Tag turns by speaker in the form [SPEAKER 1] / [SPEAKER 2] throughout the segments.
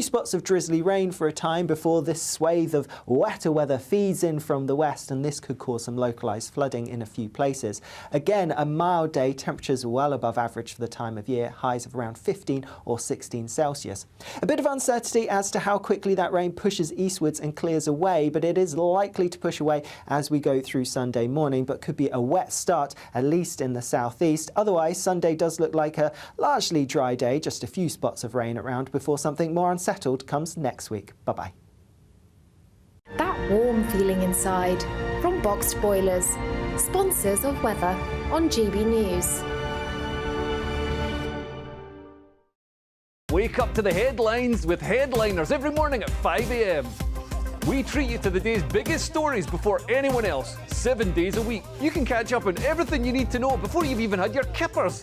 [SPEAKER 1] Spots of drizzly rain for a time before this swathe of wetter weather feeds in from the west, and this could cause some localised flooding in a few places. Again, a mild day, temperatures well above average for the time of year, highs of around 15 or 16 Celsius. A bit of uncertainty as to how quickly that rain pushes eastwards and clears away, but it is likely to push away as we go through Sunday morning, but could be a wet start, at least in the southeast. Otherwise, Sunday does look like a largely dry day, just a few spots of rain around before something more unsettled comes next week. Bye-bye.
[SPEAKER 2] That warm feeling inside from Boxed Boilers, sponsors of weather on GB News.
[SPEAKER 3] Wake up to the headlines with Headliners every morning at 5 a.m. We treat you to the day's biggest stories before anyone else, 7 days a week. You can catch up on everything you need to know before you've even had your kippers.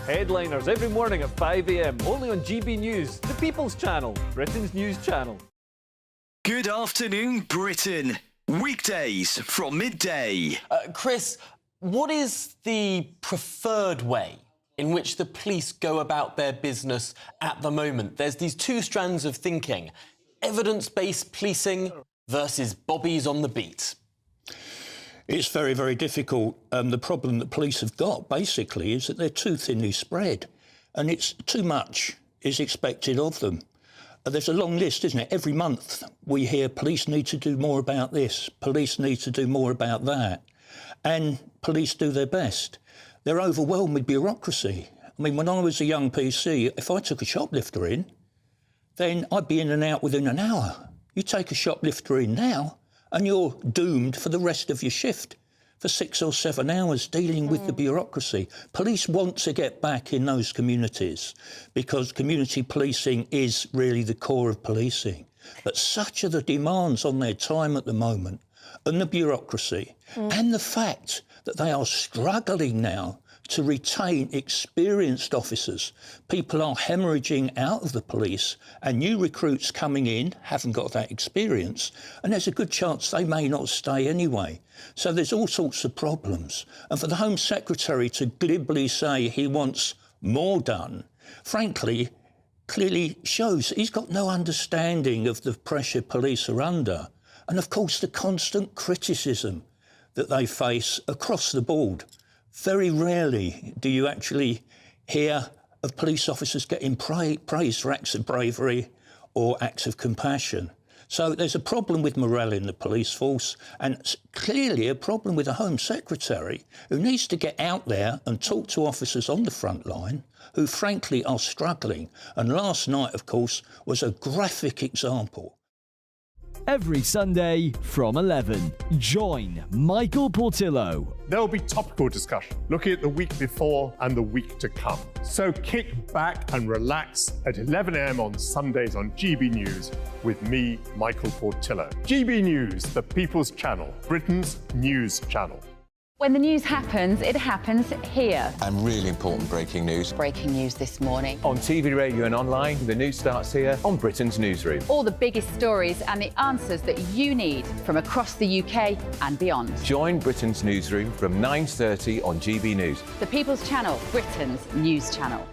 [SPEAKER 3] Headliners every morning at 5 a.m, only on GB News, the People's Channel, Britain's news channel.
[SPEAKER 4] Good afternoon, Britain. Weekdays from midday.
[SPEAKER 5] Chris, what is the preferred way in which the police go about their business at the moment? There's these two strands of thinking: evidence-based policing versus bobbies on the beat.
[SPEAKER 6] It's very, very difficult. The problem that police have got, basically, is that they're too thinly spread, and it's too much is expected of them. There's a long list, isn't it? Every month we hear police need to do more about this, police need to do more about that, and police do their best. They're overwhelmed with bureaucracy. I mean, when I was a young PC, if I took a shoplifter in, then I'd be in and out within an hour. You take a shoplifter in now, and you're doomed for the rest of your shift for 6 or 7 hours dealing with the bureaucracy. Police want to get back in those communities because community policing is really the core of policing. But such are the demands on their time at the moment, and the bureaucracy, and the fact that they are struggling now to retain experienced officers. People are hemorrhaging out of the police, and new recruits coming in haven't got that experience, and there's a good chance they may not stay anyway. So there's all sorts of problems. And for the Home Secretary to glibly say he wants more done, frankly, clearly shows he's got no understanding of the pressure police are under, and of course the constant criticism that they face across the board. Very rarely do you actually hear of police officers getting praised for acts of bravery or acts of compassion. So there's a problem with morale in the police force, and it's clearly a problem with the Home Secretary, who needs to get out there and talk to officers on the front line who frankly are struggling. And last night, of course, was a graphic example.
[SPEAKER 7] Every Sunday from 11, join Michael Portillo.
[SPEAKER 8] There will be topical discussion, looking at the week before and the week to come. So kick back and relax at 11 a.m. on Sundays on GB News with me, Michael Portillo. GB News, the People's Channel, Britain's news channel.
[SPEAKER 9] When the news happens, it happens here.
[SPEAKER 10] And really important breaking news.
[SPEAKER 9] Breaking news this morning.
[SPEAKER 11] On TV, radio and online, the news starts here on Britain's Newsroom.
[SPEAKER 9] All the biggest stories and the answers that you need from across the UK and beyond.
[SPEAKER 11] Join Britain's Newsroom from 9:30 on GB News.
[SPEAKER 9] The People's Channel, Britain's news channel.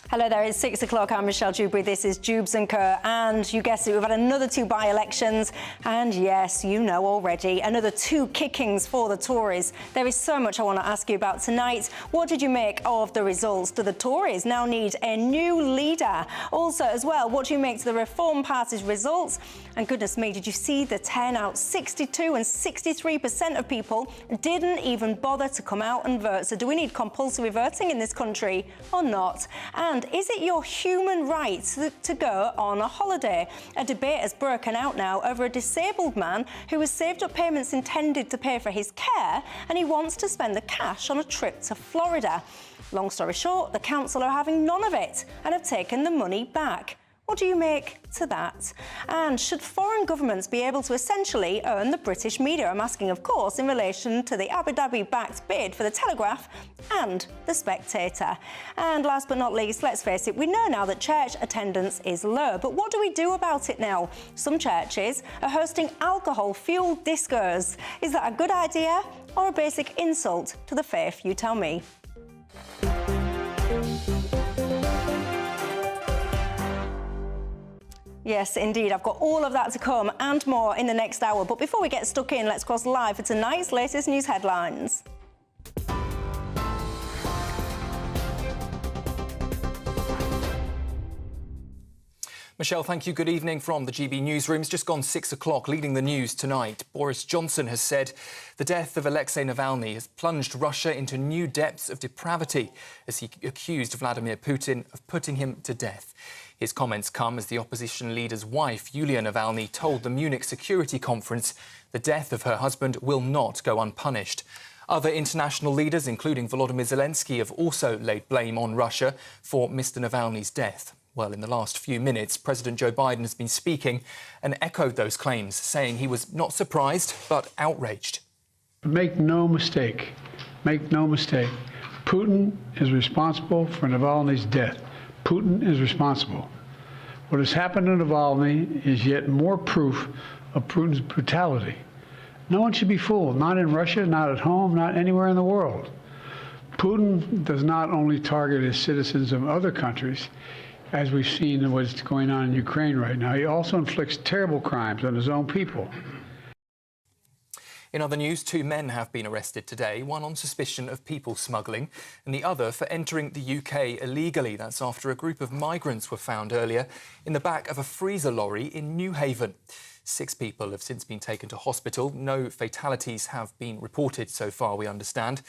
[SPEAKER 12] Hello there, it's 6 o'clock. I'm Michelle Dewberry. This is Dewbs & Co. And you guessed it, we've had another 2 by-elections. And yes, you know already, another 2 kickings for the Tories. There is so much I want to ask you about tonight. What did you make of the results? Do the Tories now need a new leader? Also, as well, what do you make to the Reform Party's results? And goodness me, did you see the turnout? 62 and 63% of people didn't even bother to come out and vote. So do we need compulsory voting in this country or not? And is it your human right to go on a holiday? A debate has broken out now over a disabled man who has saved up payments intended to pay for his care, and he wants to spend the cash on a trip to Florida. Long story short, the council are having none of it and have taken the money back. What do you make to that? And should foreign governments be able to essentially earn the British media? I'm asking, of course, in relation to the Abu Dhabi-backed bid for the Telegraph and the Spectator. And last but not least, let's face it, we know now that church attendance is low. But what do we do about it now? Some churches are hosting alcohol-fueled discos. Is that a good idea or a basic insult to the faith? You tell me. Yes, indeed. I've got all of that to come and more in the next hour. But before we get stuck in, let's cross live for tonight's latest news headlines.
[SPEAKER 13] Michelle, thank you. Good evening from the GB newsroom. It's just gone 6 o'clock. Leading the news tonight, Boris Johnson has said the death of Alexei Navalny has plunged Russia into new depths of depravity as he accused Vladimir Putin of putting him to death. His comments come as the opposition leader's wife, Yulia Navalny, told the Munich Security Conference the death of her husband will not go unpunished. Other international leaders, including Volodymyr Zelensky, have also laid blame on Russia for Mr. Navalny's death. Well, in the last few minutes, President Joe Biden has been speaking and echoed those claims, saying he was not surprised but outraged.
[SPEAKER 14] Make no mistake, Putin is responsible for Navalny's death. Putin is responsible. What has happened to Navalny is yet more proof of Putin's brutality. No one should be fooled, not in Russia, not at home, not anywhere in the world. Putin does not only target his citizens of other countries, as we've seen in what's going on in Ukraine right now, he also inflicts terrible crimes on his own people.
[SPEAKER 13] In other news, 2 men have been arrested today, one on suspicion of people smuggling and the other for entering the UK illegally. That's after a group of migrants were found earlier in the back of a freezer lorry in Newhaven. 6 people have since been taken to hospital. No fatalities have been reported so far, we understand.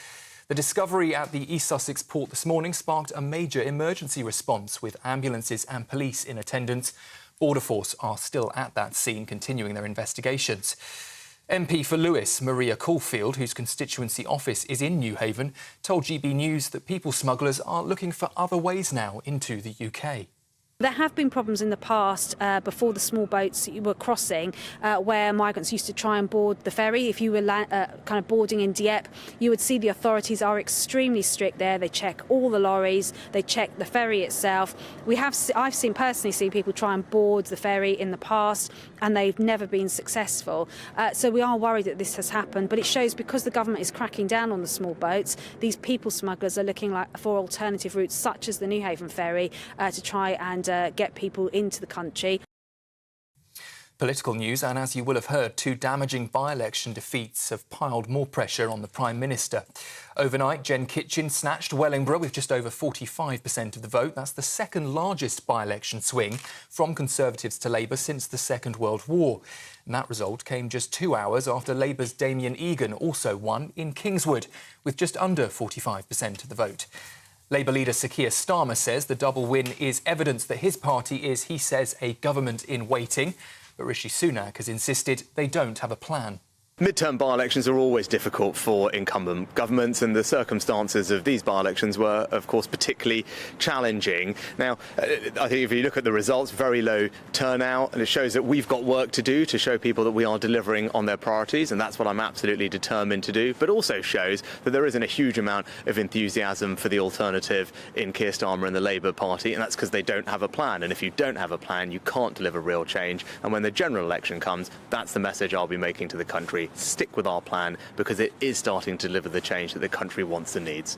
[SPEAKER 13] The discovery at the East Sussex port this morning sparked a major emergency response with ambulances and police in attendance. Border Force are still at that scene, continuing their investigations. MP for Lewis, Maria Caulfield, whose constituency office is in Newhaven, told GB News that people smugglers are looking for other ways now into the UK.
[SPEAKER 15] There have been problems in the past before the small boats were crossing where migrants used to try and board the ferry. If you were kind of boarding in Dieppe, you would see the authorities are extremely strict there. They check all the lorries, they check the ferry itself. I've personally seen people try and board the ferry in the past and they've never been successful. So we are worried that this has happened, but it shows because the government is cracking down on the small boats, these people smugglers are looking for alternative routes such as the Newhaven ferry to try and get people into the country.
[SPEAKER 13] Political news, and as you will have heard, 2 damaging by-election defeats have piled more pressure on the Prime Minister. Overnight, Jen Kitchen snatched Wellingborough with just over 45% of the vote. That's the second largest by-election swing from Conservatives to Labour since the Second World War. And that result came just 2 hours after Labour's Damien Egan also won in Kingswood with just under 45% of the vote. Labour leader Sir Keir Starmer says the double win is evidence that his party is, he says, a government in waiting. But Rishi Sunak has insisted they don't have a plan.
[SPEAKER 16] Midterm by-elections are always difficult for incumbent governments, and the circumstances of these by-elections were, of course, particularly challenging. Now, I think if you look at the results, very low turnout, and it shows that we've got work to do to show people that we are delivering on their priorities, and that's what I'm absolutely determined to do, but also shows that there isn't a huge amount of enthusiasm for the alternative in Keir Starmer and the Labour Party, and that's because they don't have a plan. And if you don't have a plan, you can't deliver real change. And when the general election comes, that's the message I'll be making to the country. Stick with our plan because it is starting to deliver the change that the country wants and needs.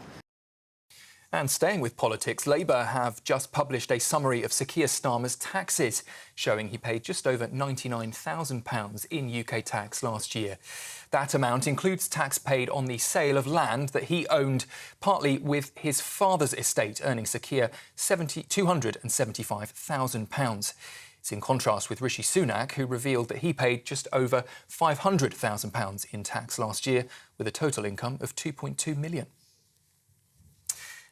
[SPEAKER 13] And staying with politics, Labour have just published a summary of Sir Keir Starmer's taxes, showing he paid just over £99,000 in UK tax last year. That amount includes tax paid on the sale of land that he owned, partly with his father's estate, earning Sir Keir £275,000. It's in contrast with Rishi Sunak, who revealed that he paid just over £500,000 in tax last year, with a total income of £2.2 million.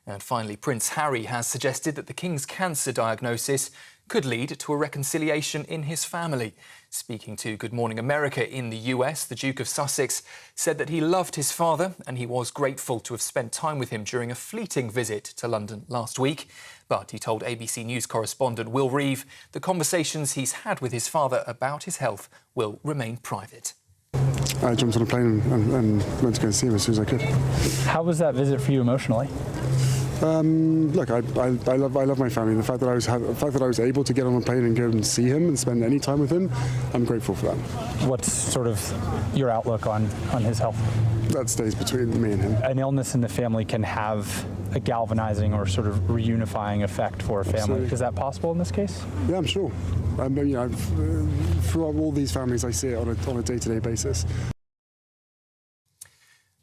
[SPEAKER 13] And finally, Prince Harry has suggested that the King's cancer diagnosis could lead to a reconciliation in his family. Speaking to Good Morning America in the US, the Duke of Sussex said that he loved his father and he was grateful to have spent time with him during a fleeting visit to London last week. But he told ABC News correspondent Will Reeve the conversations he's had with his father about his health will remain private.
[SPEAKER 17] I jumped on a plane and went to go and see him as soon as I could.
[SPEAKER 18] How was that visit for you emotionally?
[SPEAKER 17] Look, I love my family. The fact that I was able to get on a plane and go and see him and spend any time with him, I'm grateful for that.
[SPEAKER 18] What's sort of your outlook on his health?
[SPEAKER 17] That stays between me and him.
[SPEAKER 18] An illness in the family can have a galvanizing or sort of reunifying effect for a family.
[SPEAKER 17] Absolutely.
[SPEAKER 18] Is that possible in this case?
[SPEAKER 17] Yeah, I'm sure. Throughout all these families, I see it on a day-to-day basis.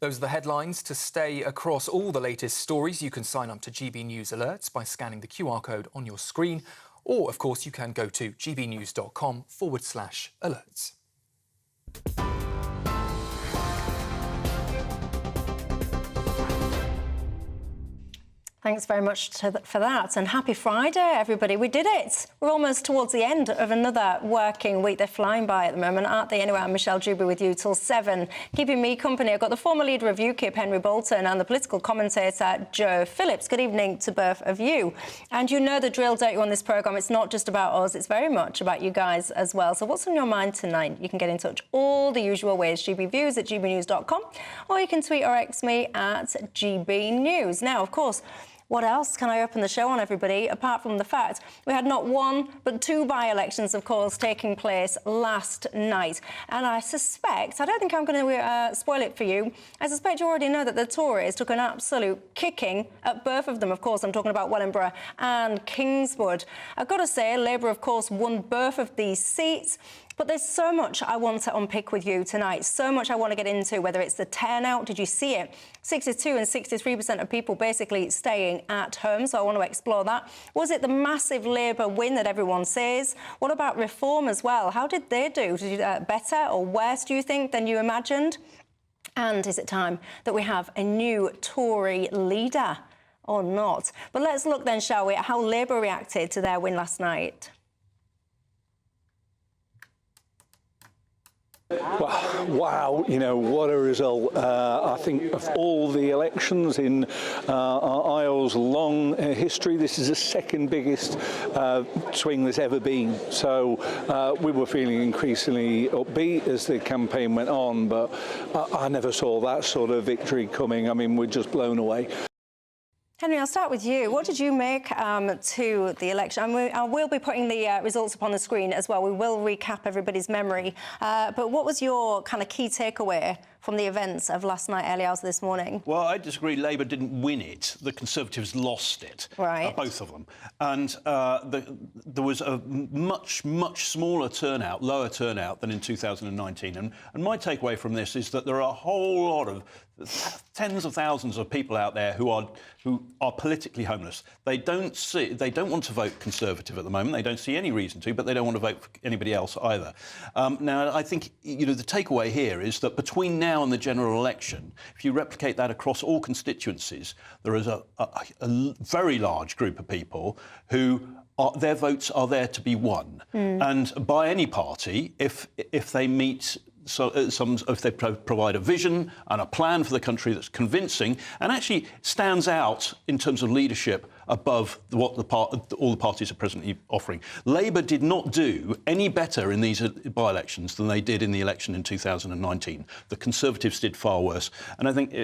[SPEAKER 13] Those are the headlines. To stay across all the latest stories, you can sign up to GB News Alerts by scanning the QR code on your screen. Or, of course, you can go to gbnews.com/alerts.
[SPEAKER 12] Thanks very much for that, and happy Friday, everybody. We did it. We're almost towards the end of another working week. They're flying by at the moment, aren't they? Anyway, I'm Michelle Dewberry with you till 7, keeping me company. I've got the former leader of UKIP, Henry Bolton, and the political commentator, Joe Phillips. Good evening to both of you. And you know the drill, don't you, on this programme? It's not just about us, it's very much about you guys as well. So what's on your mind tonight? You can get in touch all the usual ways, gbviews at gbnews.com, or you can tweet or X me at gbnews. Now, of course, what else can I open the show on, everybody, apart from the fact we had not one but two by-elections, of course, taking place last night. And I suspect, I don't think I'm going to spoil it for you, I suspect you already know that the Tories took an absolute kicking at both of them. Of course, I'm talking about Wellingborough and Kingswood. I've got to say, Labour, of course, won both of these seats. But there's so much I want to unpick with you tonight, so much I want to get into, whether it's the turnout, did you see it? 62 and 63% of people basically staying at home, so I want to explore that. Was it the massive Labour win that everyone says? What about reform as well? How did they do? Did you do better or worse, do you think, than you imagined? And is it time that we have a new Tory leader or not? But let's look then, shall we, at how Labour reacted to their win last night.
[SPEAKER 19] Wow, you know, what a result. I think of all the elections in our Isle's long history, this is the second biggest swing there's ever been. So we were feeling increasingly upbeat as the campaign went on, but I never saw that sort of victory coming. I mean, we're just blown away.
[SPEAKER 12] Henry, I'll start with you. What did you make to the election? I will be putting the results up on the screen as well. We will recap everybody's memory. But what was your kind of key takeaway from the events of last night, early hours this morning?
[SPEAKER 6] Well, I disagree. Labour didn't win it. The Conservatives lost it.
[SPEAKER 12] Right.
[SPEAKER 6] Both of them. And there was a much smaller turnout, lower turnout than in 2019. And my takeaway from this is that there are a whole lot of tens of thousands of people out there who are politically homeless. They don't want to vote Conservative at the moment. They don't see any reason to, but they don't want to vote for anybody else either. Now, I think the takeaway here is that between now and the general election, if you replicate that across all constituencies, there is a very large group of people who their votes are there to be won, and by any party, if they meet. If they provide a vision and a plan for the country that's convincing and actually stands out in terms of leadership above what all the parties are presently offering. Labour did not do any better in these by-elections than they did in the election in 2019. The Conservatives did far worse. And I think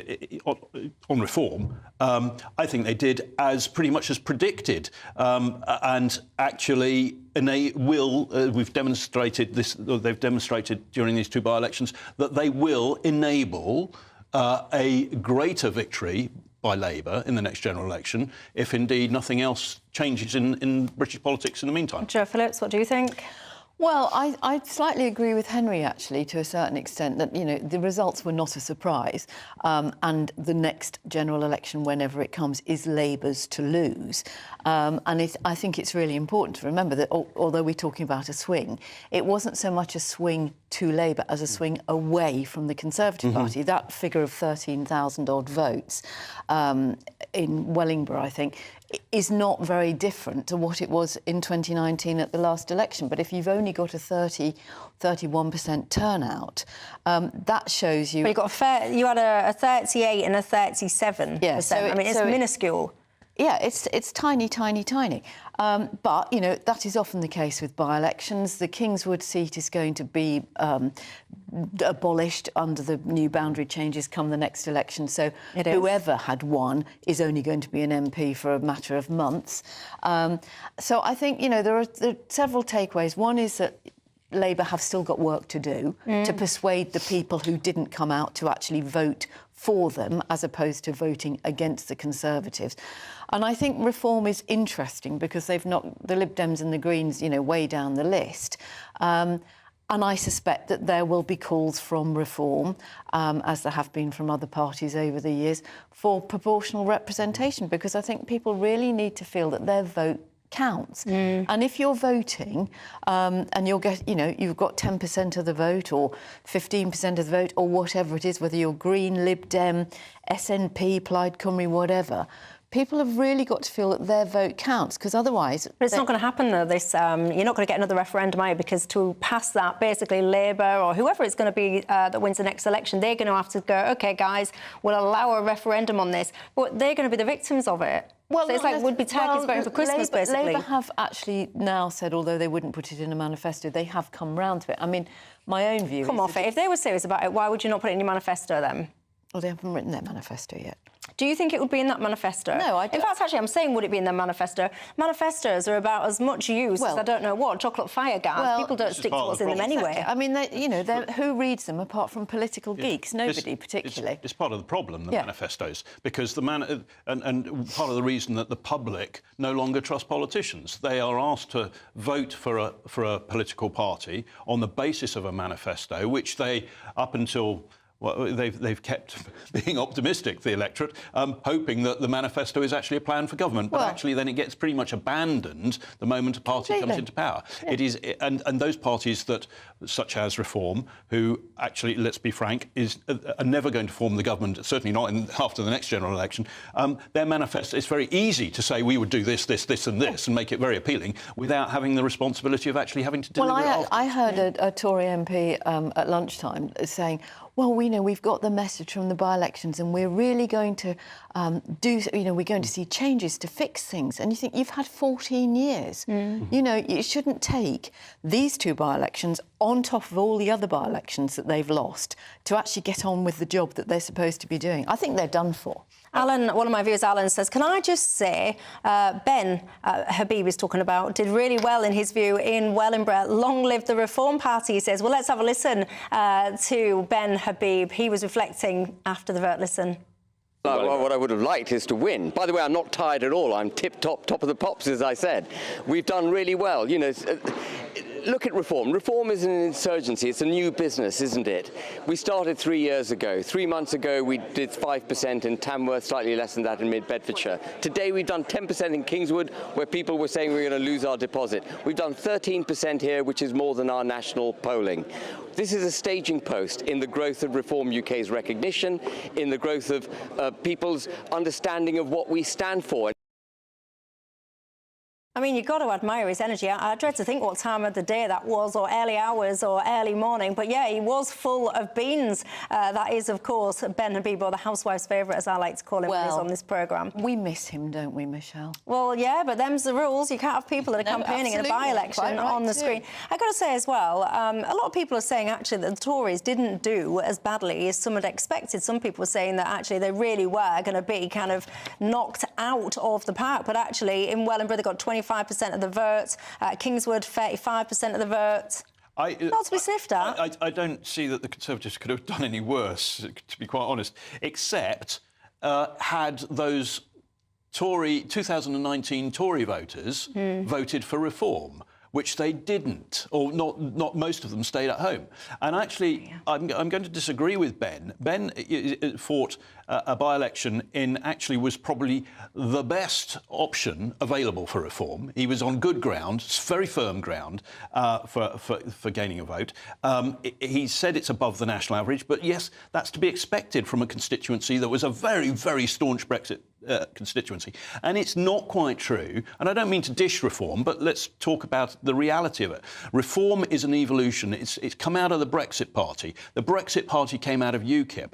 [SPEAKER 6] on reform, I think they did pretty much as predicted. And actually, they've demonstrated during these two by-elections that they will enable a greater victory by Labour in the next general election, if indeed nothing else changes in British politics in the meantime.
[SPEAKER 12] Joe Phillips, what do you think?
[SPEAKER 20] Well, I slightly agree with Henry, actually, to a certain extent, that, the results were not a surprise. And the next general election, whenever it comes, is Labour's to lose. And I think it's really important to remember that although we're talking about a swing, it wasn't so much a swing to Labour as a swing away from the Conservative Party. That figure of 13,000-odd votes in Wellingborough, I think, is not very different to what it was in 2019 at the last election. But if you've only got a 31% turnout, that shows you...
[SPEAKER 12] But you had a 38 and a 37%.
[SPEAKER 20] Yeah,
[SPEAKER 12] I mean, it's minuscule.
[SPEAKER 20] Yeah, it's tiny, tiny, tiny. But, you know, that is often the case with by-elections. The Kingswood seat is going to be abolished under the new boundary changes come the next election. So whoever had won is only going to be an MP for a matter of months. So I think, you know, there are several takeaways. One is that Labour have still got work to do to persuade the people who didn't come out to actually vote for them as opposed to voting against the Conservatives. And I think reform is interesting because they've knocked the Lib Dems and the Greens, you know, way down the list. And I suspect that there will be calls from reform, as there have been from other parties over the years, for proportional representation, because I think people really need to feel that their vote counts. And if you're voting and you'll get, you know, you've got 10% of the vote or 15% of the vote or whatever it is, whether you're Green, Lib Dem, SNP, Plaid Cymru, whatever, people have really got to feel that their vote counts, because otherwise...
[SPEAKER 12] But it's not going to happen, though, this... you're not going to get another referendum, are you? Because to pass that, basically Labour or whoever it's going to be that wins the next election, they're going to have to go, OK, guys, we'll allow a referendum on this. But they're going to be the victims of it. Well, so it's like would-be turkeys voting for Christmas, basically.
[SPEAKER 20] Labour have actually now said, although they wouldn't put it in a manifesto, they have come round to it. I mean, my own view...
[SPEAKER 12] Come off it. If they were serious about it, why would you not put it in your manifesto, then?
[SPEAKER 20] Well, they haven't written their manifesto yet.
[SPEAKER 12] Do you think it would be in that manifesto?
[SPEAKER 20] No, I don't.
[SPEAKER 12] In fact, actually, I'm saying would it be in their manifesto? Manifestos are about as much use as I don't know what, chocolate fire gas.
[SPEAKER 20] Well,
[SPEAKER 12] people don't stick to what's in them anyway.
[SPEAKER 20] I mean, you know, who reads them apart from political geeks? Nobody, particularly.
[SPEAKER 6] It's part of the problem, the manifestos, because and part of the reason that the public no longer trust politicians. They are asked to vote for a political party on the basis of a manifesto, which they, up until... Well, they've kept being optimistic, the electorate, hoping that the manifesto is actually a plan for government. But actually, then it gets pretty much abandoned the moment a party comes into power. Yeah. It is, and those parties that, such as Reform, who actually, let's be frank, are never going to form the government. Certainly not after the next general election. Their manifesto. It's very easy to say we would do this, this, this, and this, and make it very appealing without having the responsibility of actually having to deliver it.
[SPEAKER 20] Well, I heard a Tory MP at lunchtime saying, well, we know we've got the message from the by-elections and we're really going to we're going to see changes to fix things. And you think, you've had 14 years. You know, it shouldn't take these two by-elections on top of all the other by-elections that they've lost to actually get on with the job that they're supposed to be doing. I think they're done for.
[SPEAKER 12] Alan, one of my viewers, Alan, says, can I just say, Ben Habib is talking about, did really well in his view in Wellingborough. Long live the Reform Party, he says. Well, let's have a listen to Ben Habib. He was reflecting after the vote. Listen.
[SPEAKER 21] Well, what I would have liked is to win. By the way, I'm not tired at all. I'm top of the pops, as I said. We've done really well. You know, look at Reform. Reform is an insurgency. It's a new business, isn't it? We started 3 years ago. 3 months ago, we did 5% in Tamworth, slightly less than that in Mid-Bedfordshire. Today, we've done 10% in Kingswood, where people were saying we were going to lose our deposit. We've done 13% here, which is more than our national polling. This is a staging post in the growth of Reform UK's recognition, in the growth of people's understanding of what we stand for.
[SPEAKER 12] I mean, you've got to admire his energy. I dread to think what time of the day that was, or early hours, or early morning. But yeah, he was full of beans. That is, of course, Ben Habib, or the housewife's favourite, as I like to call him, when he's on this programme.
[SPEAKER 20] We miss him, don't we, Michelle?
[SPEAKER 12] Well, yeah, but them's the rules. You can't have people that are campaigning in a by-election on the screen. I've got to say as well, a lot of people are saying, actually, that the Tories didn't do as badly as some had expected. Some people were saying that, actually, they really were going to be kind of knocked out of the park. But actually, in Wellingborough, they got 25% of the vote. Kingswood, 35% of the vote. Not to be sniffed at.
[SPEAKER 6] I don't see that the Conservatives could have done any worse, to be quite honest, except had those 2019 Tory voters voted for Reform, which they didn't, or not most of them stayed at home. And actually, I'm going to disagree with Ben. Ben fought a by-election actually was probably the best option available for Reform. He was on good ground, very firm ground for gaining a vote. He said it's above the national average, but yes, that's to be expected from a constituency that was a very, very staunch Brexit constituency. And it's not quite true. And I don't mean to dish reform, but let's talk about the reality of it. Reform is an evolution. It's come out of the Brexit Party. The Brexit Party came out of UKIP.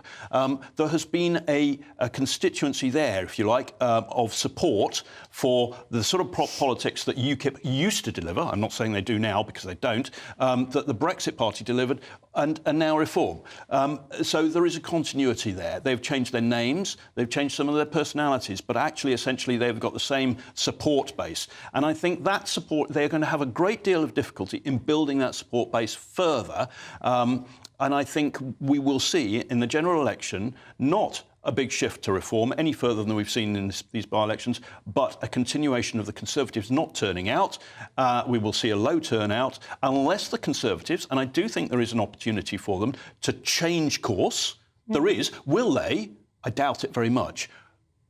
[SPEAKER 6] There has been a constituency there, if you like, of support for the sort of politics that UKIP used to deliver. I'm not saying they do now, because they don't, that the Brexit Party delivered, and now Reform. So there is a continuity there. They've changed their names, they've changed some of their personalities, but actually, essentially, they've got the same support base. And I think that support, they're going to have a great deal of difficulty in building that support base further. And I think we will see in the general election not a big shift to Reform any further than we've seen in these by-elections, but a continuation of the Conservatives not turning out. We will see a low turnout unless the Conservatives, and I do think there is an opportunity for them to change course. There is. Will they? I doubt it very much.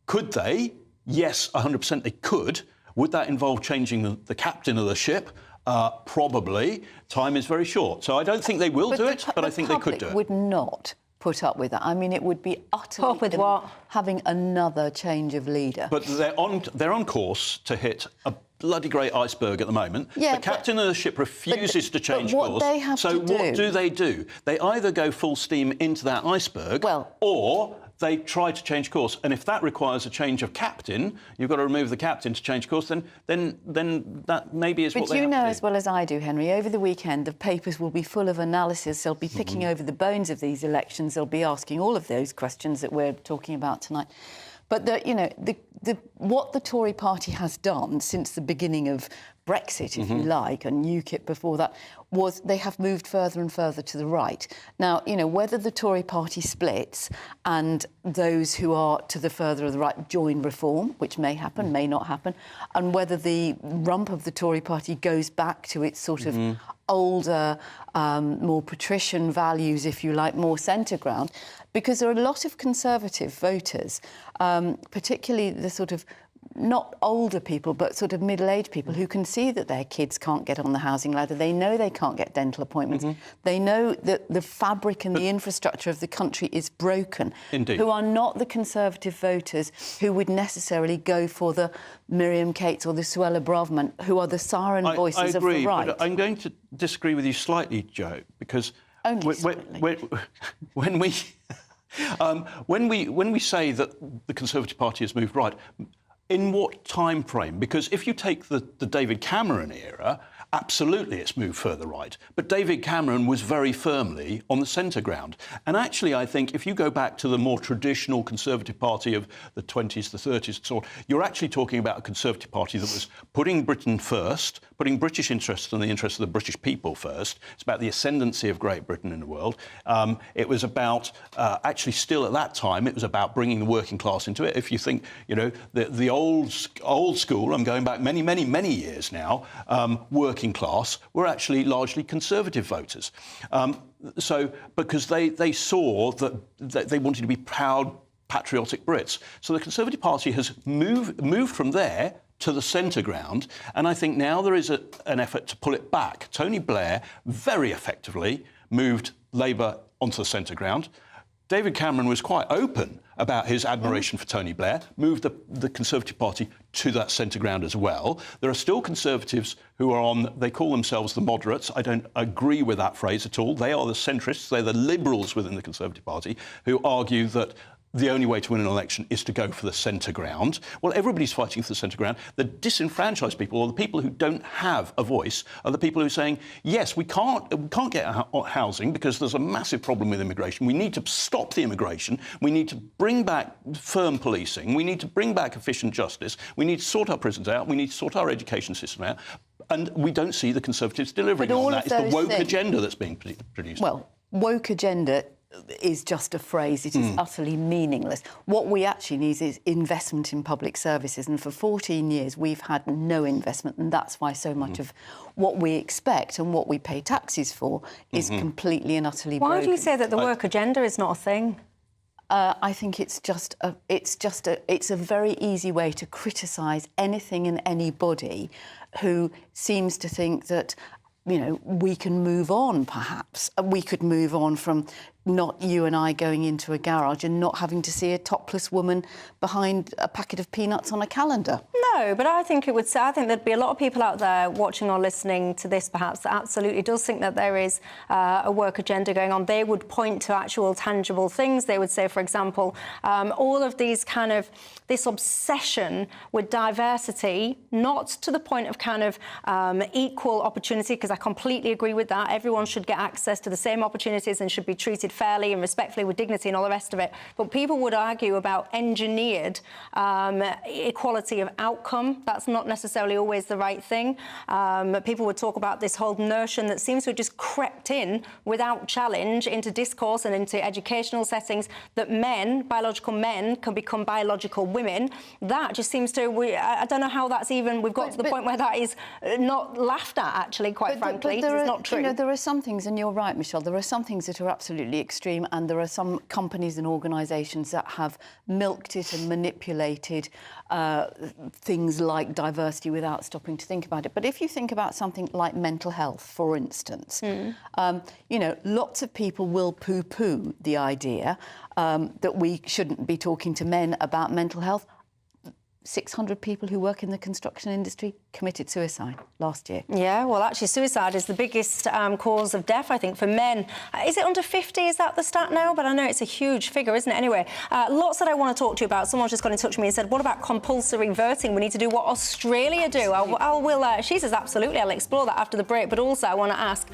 [SPEAKER 6] Could they? Yes, 100% they could. Would that involve changing the captain of the ship? Probably. Time is very short. So I don't think they will do it, but I think they could do it.
[SPEAKER 20] Would not put up with that. I mean, it would be utterly...
[SPEAKER 12] with what?
[SPEAKER 20] Having another change of leader.
[SPEAKER 6] But they're on course to hit a bloody great iceberg at the moment.
[SPEAKER 20] Yeah,
[SPEAKER 6] the captain of the ship refuses to change
[SPEAKER 20] what
[SPEAKER 6] course.
[SPEAKER 20] They have
[SPEAKER 6] so
[SPEAKER 20] to do...
[SPEAKER 6] what do? They either go full steam into that iceberg, or they try to change course. And if that requires a change of captain, you've got to remove the captain to change course, then that maybe is what they have to do.
[SPEAKER 20] But you know as well as I do, Henry, over the weekend the papers will be full of analysis. They'll be picking over the bones of these elections. They'll be asking all of those questions that we're talking about tonight. But what the Tory party has done since the beginning of Brexit, if you like, and UKIP before that, was they have moved further and further to the right. Now, whether the Tory party splits and those who are to the further of the right join Reform, which may happen, may not happen, and whether the rump of the Tory party goes back to its sort of older, more patrician values, if you like, more centre ground, because there are a lot of Conservative voters, particularly the sort of not older people, but sort of middle-aged people who can see that their kids can't get on the housing ladder. They know they can't get dental appointments. They know that the fabric and the infrastructure of the country is broken.
[SPEAKER 6] Indeed.
[SPEAKER 20] Who are not the Conservative voters who would necessarily go for the Miriam Cates or the Suella Braverman, who are the siren voices
[SPEAKER 6] I agree,
[SPEAKER 20] of the right.
[SPEAKER 6] But I'm going to disagree with you slightly, Jo, because when we say that the Conservative Party has moved right, in what time frame? Because if you take the David Cameron era, absolutely it's moved further right. But David Cameron was very firmly on the centre ground. And actually, I think if you go back to the more traditional Conservative Party of the 20s, the 30s and so on, you're actually talking about a Conservative Party that was putting Britain first, putting British interests and the interests of the British people first. It's about the ascendancy of Great Britain in the world. It was about, actually still at that time, it was about bringing the working class into it. If you think, the old school, I'm going back many, many, many years now, working class were actually largely Conservative voters. So because they saw that they wanted to be proud, patriotic Brits. So the Conservative Party has moved from there to the centre ground, and I think now there is an effort to pull it back. Tony Blair very effectively moved Labour onto the centre ground. David Cameron was quite open about his admiration for Tony Blair, moved the Conservative Party to that centre ground as well. There are still Conservatives who are they call themselves the moderates. I don't agree with that phrase at all. They are the centrists, they're the liberals within the Conservative Party who argue that the only way to win an election is to go for the centre ground. Well, everybody's fighting for the centre ground. The disenfranchised people, or the people who don't have a voice, are the people who are saying, yes, we can't get housing because there's a massive problem with immigration. We need to stop the immigration. We need to bring back firm policing. We need to bring back efficient justice. We need to sort our prisons out. We need to sort our education system out. And we don't see the Conservatives delivering on that. It's the woke agenda that's being produced.
[SPEAKER 20] Well, woke agenda is just a phrase. It is utterly meaningless. What we actually need is investment in public services, and for 14 years we've had no investment, and that's why so much of what we expect and what we pay taxes for is completely and utterly broken.
[SPEAKER 12] Why do you say that the work agenda is not a thing?
[SPEAKER 20] I think it's a very easy way to criticise anything and anybody who seems to think that we can move on, perhaps. We could move on from not you and I going into a garage and not having to see a topless woman behind a packet of peanuts on a calendar.
[SPEAKER 12] No, but I think there'd be a lot of people out there watching or listening to this, perhaps, that absolutely does think that there is a work agenda going on. They would point to actual tangible things. They would say, for example, all of these this obsession with diversity, not to the point of equal opportunity, because I completely agree with that. Everyone should get access to the same opportunities and should be treated fairly and respectfully with dignity and all the rest of it. But people would argue about engineered equality of outcome. That's not necessarily always the right thing. People would talk about this whole notion that seems to have just crept in without challenge into discourse and into educational settings, that biological men, can become biological women. That just seems to, I don't know how that's even, we've got to the point where that is not laughed at, actually, quite frankly. It's not true.
[SPEAKER 20] There are some things, and you're right, Michelle, there are some things that are absolutely extreme, and there are some companies and organisations that have milked it and manipulated things like diversity without stopping to think about it. But if you think about something like mental health, for instance, lots of people will poo-poo the idea that we shouldn't be talking to men about mental health. 600 people who work in the construction industry committed suicide last year.
[SPEAKER 12] Yeah, well, actually, suicide is the biggest cause of death, I think, for men. Is it under 50? Is that the stat now? But I know it's a huge figure, isn't it? Anyway, lots that I want to talk to you about. Someone just got in touch with me and said, what about compulsory voting? We need to do what Australia do. She says, absolutely, I'll explore that after the break. But also, I want to ask,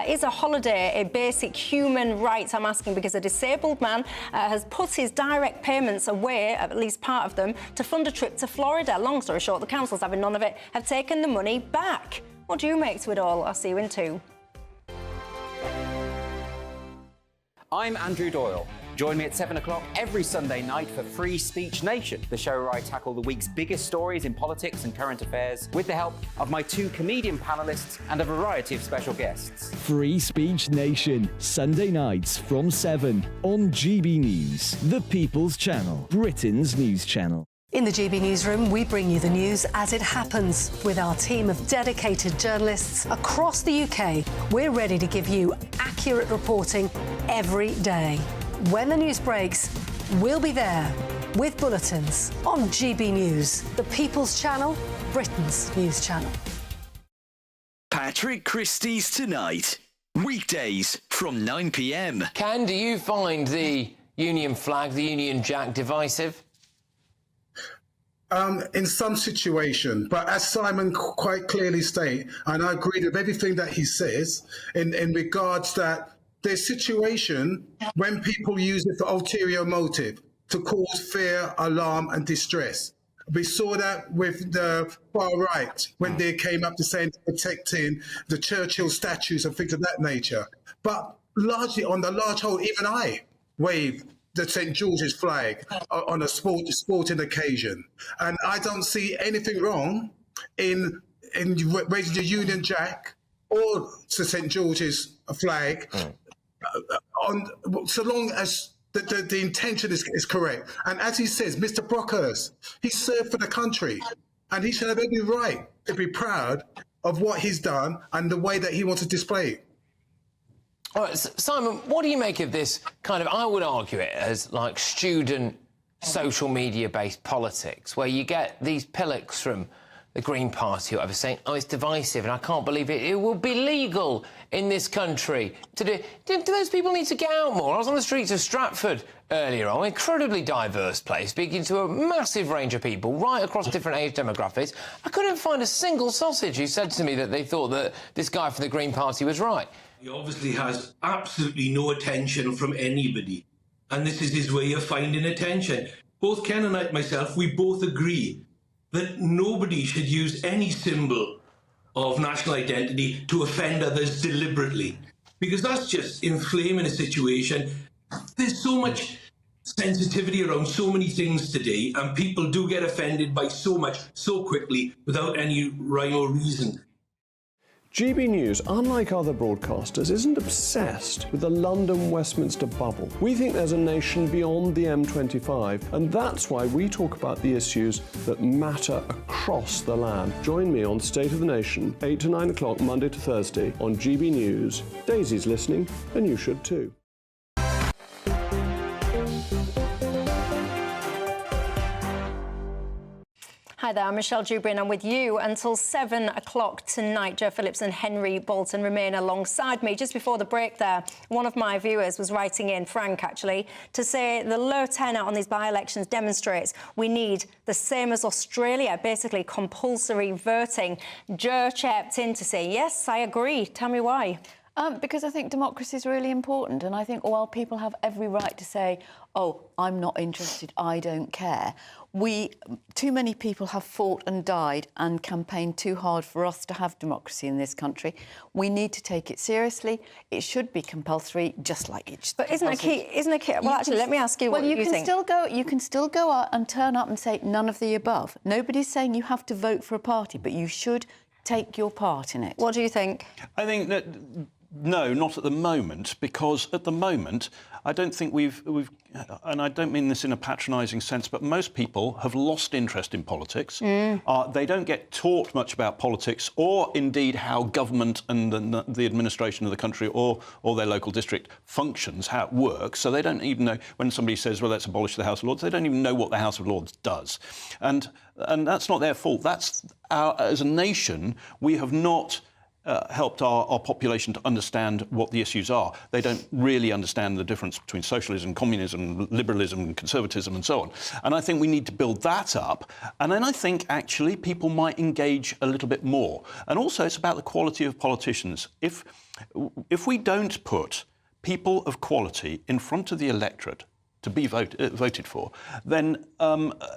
[SPEAKER 12] is a holiday a basic human right? I'm asking because a disabled man has put his direct payments away, at least part of them, to fund a trip to Florida. Long story short, the councils, having none of it, have taken the money back. What do you make to it all? I'll see you in 2.
[SPEAKER 1] I'm Andrew Doyle. Join me at 7 o'clock every Sunday night for Free Speech Nation, the show where I tackle the week's biggest stories in politics and current affairs with the help of my 2 comedian panellists and a variety of special guests.
[SPEAKER 7] Free Speech Nation, Sunday nights from 7 on GB News, the People's Channel, Britain's news channel.
[SPEAKER 22] In the GB Newsroom, we bring you the news as it happens. With our team of dedicated journalists across the UK, we're ready to give you accurate reporting every day. When the news breaks, we'll be there with bulletins on GB News, the People's Channel, Britain's news channel.
[SPEAKER 4] Patrick Christie's Tonight, weekdays from 9 p.m.
[SPEAKER 23] Ken, do you find the Union flag, the Union Jack, divisive?
[SPEAKER 24] In some situation, but as Simon quite clearly stated, and I agree with everything that he says in regards that there's situation when people use it for ulterior motive to cause fear, alarm and distress. We saw that with the far right when they came up to saying protecting the Churchill statues and things of that nature. But largely on the large whole, even I wave the St. George's flag on a sporting occasion. And I don't see anything wrong in raising the Union Jack or the St. George's flag so long as the intention is correct. And as he says, Mr. Brockhurst, he served for the country and he should have every right to be proud of what he's done and the way that he wants to display it.
[SPEAKER 23] All right, Simon, what do you make of this kind of, I would argue it as like student social media-based politics, where you get these pillocks from the Green Party or whatever saying, oh, it's divisive and I can't believe it. It will be legal in this country to do... Do those people need to get out more? I was on the streets of Stratford earlier on, an incredibly diverse place, speaking to a massive range of people right across different age demographics. I couldn't find a single sausage who said to me that they thought that this guy from the Green Party was right.
[SPEAKER 25] He obviously has absolutely no attention from anybody, and this is his way of finding attention. Both Ken and myself, we both agree that nobody should use any symbol of national identity to offend others deliberately, because that's just inflaming a situation. There's so much sensitivity around so many things today, and people do get offended by so much so quickly without any rhyme or reason.
[SPEAKER 26] GB News, unlike other broadcasters, isn't obsessed with the London-Westminster bubble. We think there's a nation beyond the M25, and that's why we talk about the issues that matter across the land. Join me on State of the Nation, 8 to 9 o'clock, Monday to Thursday, on GB News. Daisy's listening, and you should too.
[SPEAKER 12] Hi there, I'm Michelle Dewberry and I'm with you until 7 o'clock tonight. Joe Phillips and Henry Bolton remain alongside me. Just before the break there, one of my viewers was writing in, Frank actually, to say the low turnout on these by-elections demonstrates we need the same as Australia, basically compulsory voting. Joe chipped in to say, yes, I agree. Tell me why.
[SPEAKER 20] Because I think democracy is really important, and I think while people have every right to say, oh, I'm not interested, I don't care, too many people have fought and died and campaigned too hard for us to have democracy in this country. We need to take it seriously. It should be compulsory, just like it's.
[SPEAKER 12] But isn't a key? Well, actually, let me ask you what you think.
[SPEAKER 20] You can still go out and turn up and say none of the above. Nobody's saying you have to vote for a party, but you should take your part in it.
[SPEAKER 12] What do you think?
[SPEAKER 6] I think that. No, not at the moment, because at the moment, I don't think we've, and I don't mean this in a patronising sense, but most people have lost interest in politics. They don't get taught much about politics or indeed how government and the administration of the country or their local district functions, how it works. So they don't even know, when somebody says, well, let's abolish the House of Lords, they don't even know what the House of Lords does. And that's not their fault. That's as a nation, we have not helped our population to understand what the issues are. They don't really understand the difference between socialism, communism, liberalism, conservatism and so on. And I think we need to build that up. And then I think, actually, people might engage a little bit more. And also, it's about the quality of politicians. If we don't put people of quality in front of the electorate to be voted for, then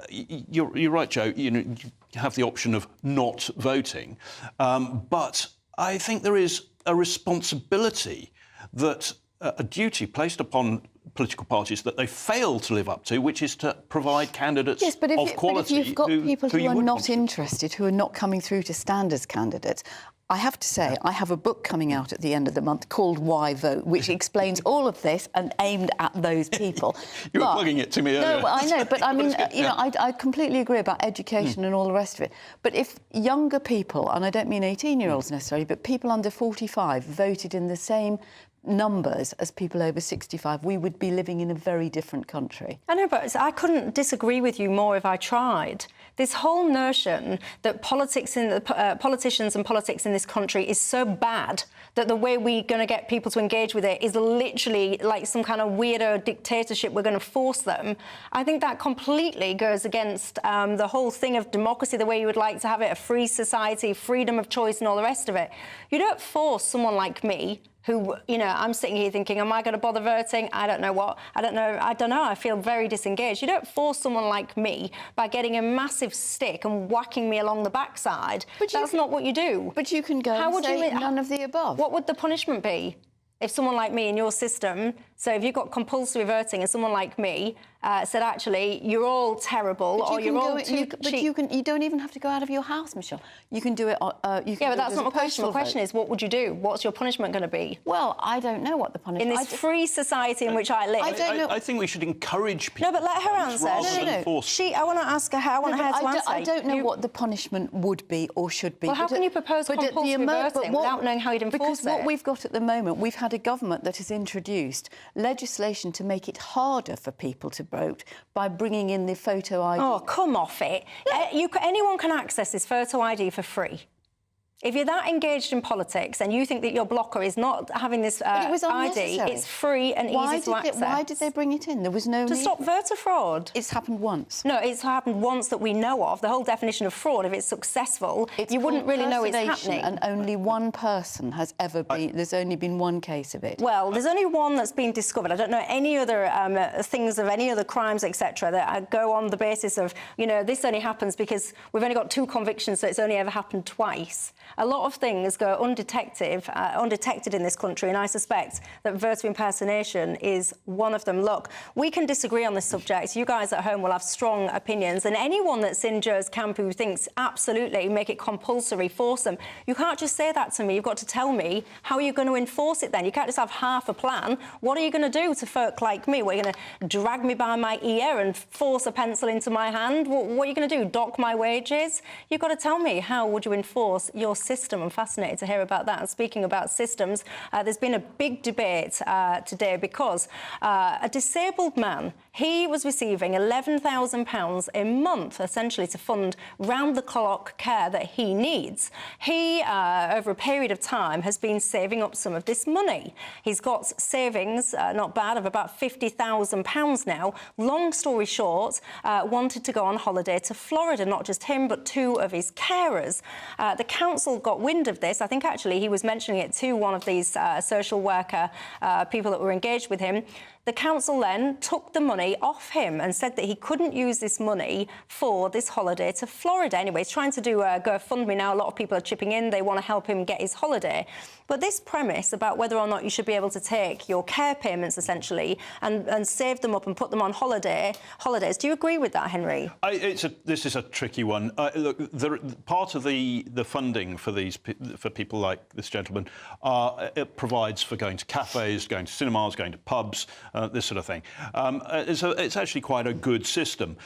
[SPEAKER 6] you're right, Joe, you have the option of not voting. But I think there is a responsibility that a duty placed upon political parties that they fail to live up to, which is to provide candidates of quality.
[SPEAKER 20] But if you've got people who are not interested, who are not coming through to stand as candidates, I have to say, I have a book coming out at the end of the month called Why Vote, which explains all of this and aimed at those people.
[SPEAKER 6] You were plugging it to me earlier.
[SPEAKER 20] No, I know, but I mean, I completely agree about education and all the rest of it. But if younger people, and I don't mean 18-year-olds necessarily, but people under 45 voted in the same numbers as people over 65, we would be living in a very different country.
[SPEAKER 12] I know, but I couldn't disagree with you more if I tried. This whole notion that politicians and politics in this country is so bad that the way we're going to get people to engage with it is literally like some kind of weirdo dictatorship, we're going to force them. I think that completely goes against the whole thing of democracy, the way you would like to have it, a free society, freedom of choice and all the rest of it. You don't force someone like me who, I'm sitting here thinking, am I going to bother voting? I don't know what. I don't know. I feel very disengaged. You don't force someone like me by getting a massive stick and whacking me along the backside. That's not what you do.
[SPEAKER 20] But you can go and say none of the above.
[SPEAKER 12] What would the punishment be? If someone like me in your system, so if you've got compulsory voting and someone like me said, actually, you're all terrible or you're all too cheap.
[SPEAKER 20] But you don't even have to go out of your house, Michelle. You can do it.
[SPEAKER 12] Yeah, but that's not my question. My question is, what would you do? What's your punishment going to be?
[SPEAKER 20] Well, I don't know what the punishment
[SPEAKER 12] is. In this free society in which I live.
[SPEAKER 20] I don't know.
[SPEAKER 6] I think we should encourage people.
[SPEAKER 12] No, but let her answer.
[SPEAKER 20] No.
[SPEAKER 12] I want to ask her. I want her to answer.
[SPEAKER 20] I don't know what the punishment would be or should be.
[SPEAKER 12] Well, how can you propose compulsory voting without knowing how you'd enforce it?
[SPEAKER 20] Because what we've got at the moment, we've had a government that has introduced legislation to make it harder for people to vote by bringing in the photo ID.
[SPEAKER 12] Oh, come off it. Anyone can access this photo ID for free. If you're that engaged in politics and you think that your blocker is not having this ID, it's free and easy to access.
[SPEAKER 20] Why did they bring it in? There was no need.
[SPEAKER 12] To stop voter fraud.
[SPEAKER 20] It's happened once.
[SPEAKER 12] No, it's happened once that we know of. The whole definition of fraud, if it's successful, you wouldn't really know it's happening.
[SPEAKER 20] And only one person has ever been... There's only been one case of it.
[SPEAKER 12] Well, there's only one that's been discovered. I don't know any other things of any other crimes, etc., that go on the basis of, this only happens because we've only got 2 convictions, so it's only ever happened twice. A lot of things go undetected in this country, and I suspect that voter impersonation is one of them. Look, we can disagree on this subject. You guys at home will have strong opinions, and anyone that's in Joe's camp who thinks absolutely make it compulsory, force them. You can't just say that to me. You've got to tell me how you're going to enforce it then. You can't just have half a plan. What are you going to do to folk like me? What, are you going to drag me by my ear and force a pencil into my hand? What are you going to do, dock my wages? You've got to tell me how would you enforce your system. I'm fascinated to hear about that. And speaking about systems, there's been a big debate today because a disabled man he was receiving £11,000 a month, essentially, to fund round-the-clock care that he needs. He, over a period of time, has been saving up some of this money. He's got savings, not bad, of about £50,000 now. Long story short, wanted to go on holiday to Florida, not just him, but two of his carers. The council got wind of this. I think, actually, he was mentioning it to one of these social worker people that were engaged with him. The council then took the money off him and said that he couldn't use this money for this holiday to Florida. Anyway, he's trying to do a GoFundMe now. A lot of people are chipping in. They want to help him get his holiday. But this premise about whether or not you should be able to take your care payments, essentially, and save them up and put them on holidays, do you agree with that, Henry?
[SPEAKER 2] This is a tricky one. Look, part of the funding for people like this gentleman, it provides for going to cafes, going to cinemas, going to pubs, this sort of thing. So it's actually quite a good system.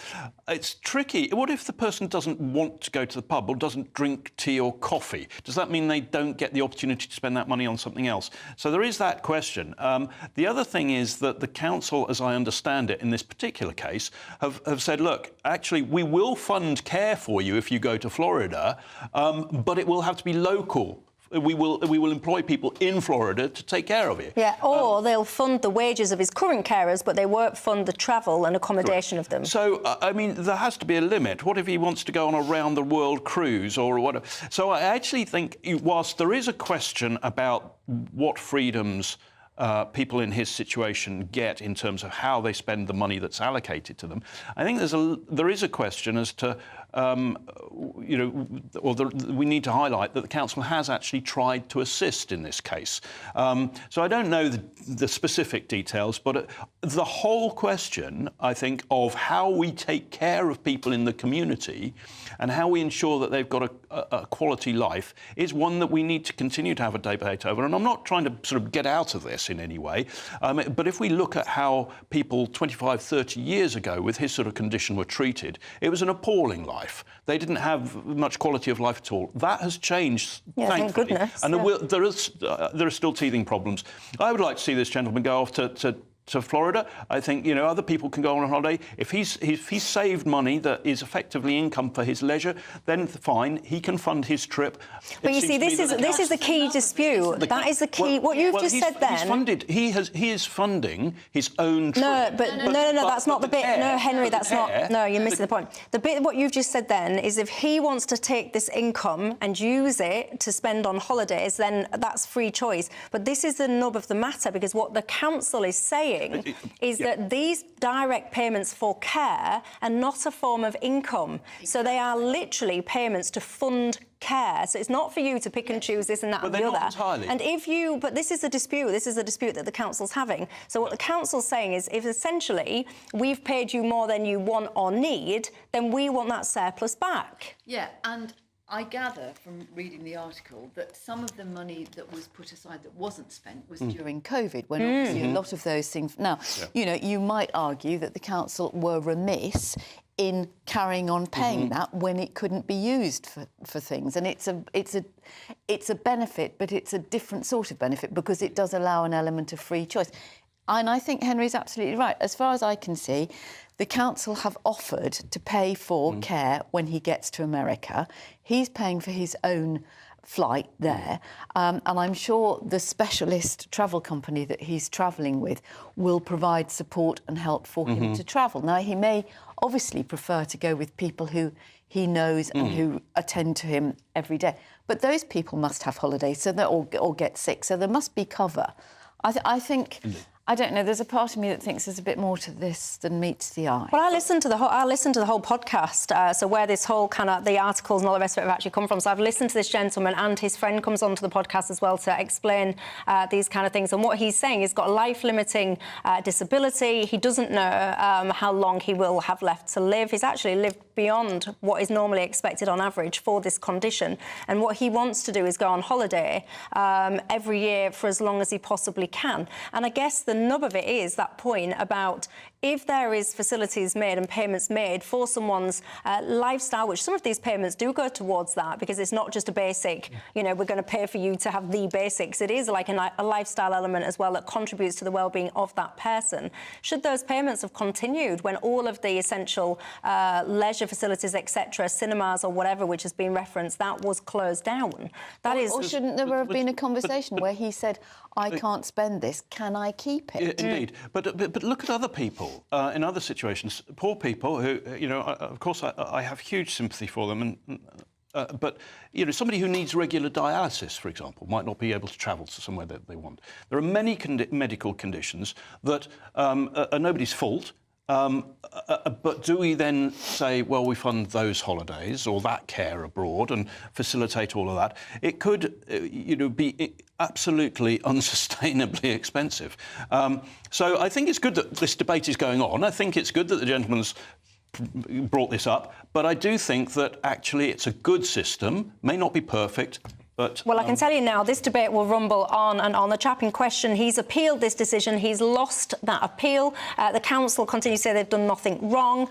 [SPEAKER 2] It's tricky. What if the person doesn't want to go to the pub or doesn't drink tea or coffee? Does that mean they don't get the opportunity to spend that money on something else? So there is that question. The other thing is that the council, as I understand it, in this particular case, have said, look, actually, we will fund care for you if you go to Florida, but it will have to be local. We will employ people in Florida to take care of you.
[SPEAKER 12] Yeah, or they'll fund the wages of his current carers, but they won't fund the travel and accommodation of them.
[SPEAKER 2] So, I mean, there has to be a limit. What if he wants to go on a round-the-world cruise or whatever? So I actually think, whilst there is a question about what freedoms people in his situation get in terms of how they spend the money that's allocated to them, I think there is a question as to, we need to highlight that the council has actually tried to assist in this case. So I don't know the specific details, but the whole question, I think, of how we take care of people in the community and how we ensure that they've got a quality life is one that we need to continue to have a debate over. And I'm not trying to sort of get out of this in any way, but if we look at how people 25, 30 years ago with his sort of condition were treated, it was an appalling life. They didn't have much quality of life at all. That has changed, thankfully.
[SPEAKER 12] Thank goodness.
[SPEAKER 2] And there are still teething problems. I would like to see this gentleman go off to Florida. I think, other people can go on holiday. If he's saved money that is effectively income for his leisure, then fine, he can fund his trip.
[SPEAKER 12] But you see, this is the key dispute. That is the key. What you've just said then.
[SPEAKER 2] He is funding his own trip.
[SPEAKER 12] No, that's not the bit. No, Henry, that's not. No, you're missing the point. The bit what you've just said then is if he wants to take this income and use it to spend on holidays, then that's free choice. But this is the nub of the matter, because what the council is saying is that these direct payments for care are not a form of income. So they are literally payments to fund care. So it's not for you to pick and choose this and that and the other.
[SPEAKER 2] Entirely.
[SPEAKER 12] And but this is a dispute. This is a dispute that the council's having. So what the council's saying is, if essentially we've paid you more than you want or need, then we want that surplus back.
[SPEAKER 20] Yeah, and I gather from reading the article that some of the money that was put aside that wasn't spent was during COVID, when obviously a lot of those things... Now, you might argue that the council were remiss in carrying on paying that when it couldn't be used for things. And it's a benefit, but it's a different sort of benefit because it does allow an element of free choice. And I think Henry's absolutely right. As far as I can see, the council have offered to pay for care when he gets to America. He's paying for his own flight there. And I'm sure the specialist travel company that he's travelling with will provide support and help for him to travel. Now, he may obviously prefer to go with people who he knows and who attend to him every day. But those people must have holidays or get sick, so there must be cover. I think... I don't know. There's a part of me that thinks there's a bit more to this than meets the eye.
[SPEAKER 12] Well, I listened to the whole podcast. So where this whole kind of the articles and all the rest of it have actually come from. So I've listened to this gentleman, and his friend comes onto the podcast as well to explain these kind of things. And what he's saying, he's got a life-limiting disability. He doesn't know how long he will have left to live. He's actually lived beyond what is normally expected on average for this condition. And what he wants to do is go on holiday every year for as long as he possibly can. And I guess the nub of it is that point about if there is facilities made and payments made for someone's lifestyle, which some of these payments do go towards that, because it's not just a basic, you know, we're going to pay for you to have the basics. It is like a lifestyle element as well that contributes to the well-being of that person. Should those payments have continued when all of the essential leisure facilities, etc., cinemas or whatever, which has been referenced, that was closed down? That is.
[SPEAKER 20] Or shouldn't there have been a conversation where he said, I can't spend this, can I keep it?
[SPEAKER 2] Indeed. But look at other people in other situations, poor people who, you know, of course I have huge sympathy for them, and but, you know, somebody who needs regular dialysis, for example, might not be able to travel to somewhere that they want. There are many medical conditions that are nobody's fault. But do we then say, well, we fund those holidays or that care abroad and facilitate all of that? It could, you know, be absolutely unsustainably expensive. So I think it's good that this debate is going on. I think it's good that the gentleman's brought this up, but I do think that actually it's a good system, may not be perfect. But,
[SPEAKER 12] well, I can tell you now, this debate will rumble on and on. The chap in question, he's appealed this decision. He's lost that appeal. The council continue to say they've done nothing wrong.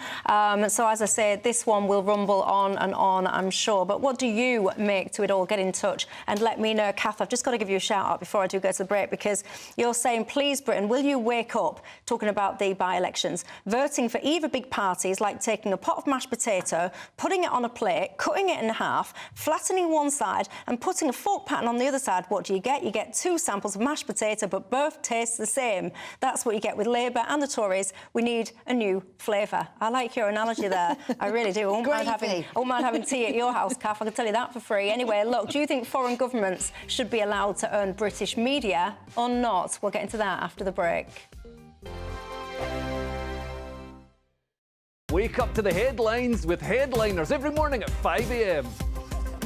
[SPEAKER 12] So, as I say, this one will rumble on and on, I'm sure. But what do you make to it all? Get in touch and let me know. Kath, I've just got to give you a shout-out before I do go to the break, because you're saying, please, Britain, will you wake up, talking about the by-elections, voting for either big parties, like taking a pot of mashed potato, putting it on a plate, cutting it in half, flattening one side and putting a fork pattern on the other side. What do? You get two samples of mashed potato, but both taste the same. That's what you get with Labour and the Tories. We need a new flavour. I like your analogy there. I really do. I won't mind having tea at your house, Kath. I can tell you that for free. Anyway, look, do you think foreign governments should be allowed to own British media or not? We'll get into that after the break.
[SPEAKER 3] Wake up to the headlines with Headliners every morning at 5 a.m.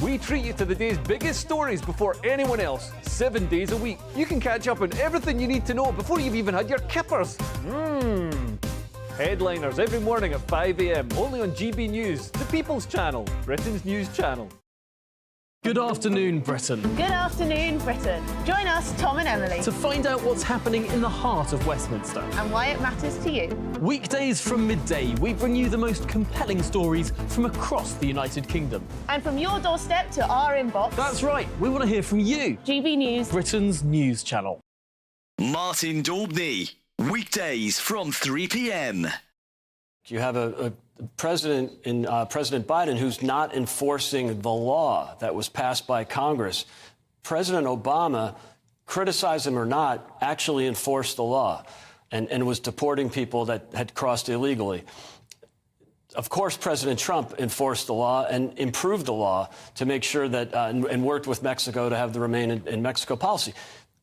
[SPEAKER 3] We treat you to the day's biggest stories before anyone else, 7 days a week. You can catch up on everything you need to know before you've even had your kippers. Headliners every morning at 5 a.m, only on GB News, the People's Channel, Britain's news channel.
[SPEAKER 5] Good afternoon, Britain.
[SPEAKER 8] Good afternoon, Britain. Join us, Tom and Emily,
[SPEAKER 5] to find out what's happening in the heart of Westminster
[SPEAKER 8] and why it matters to you.
[SPEAKER 5] Weekdays from midday, we bring you the most compelling stories from across the United Kingdom.
[SPEAKER 8] And from your doorstep to our inbox.
[SPEAKER 5] That's right, we want to hear from you.
[SPEAKER 8] GB News,
[SPEAKER 5] Britain's news channel.
[SPEAKER 4] Martin Daubney, weekdays from 3 p.m.
[SPEAKER 9] You have a president in President Biden who's not enforcing the law that was passed by Congress. President Obama, criticize him or not, actually enforced the law and was deporting people that had crossed illegally. Of course, President Trump enforced the law and improved the law to make sure that and worked with Mexico to have the Remain in Mexico policy.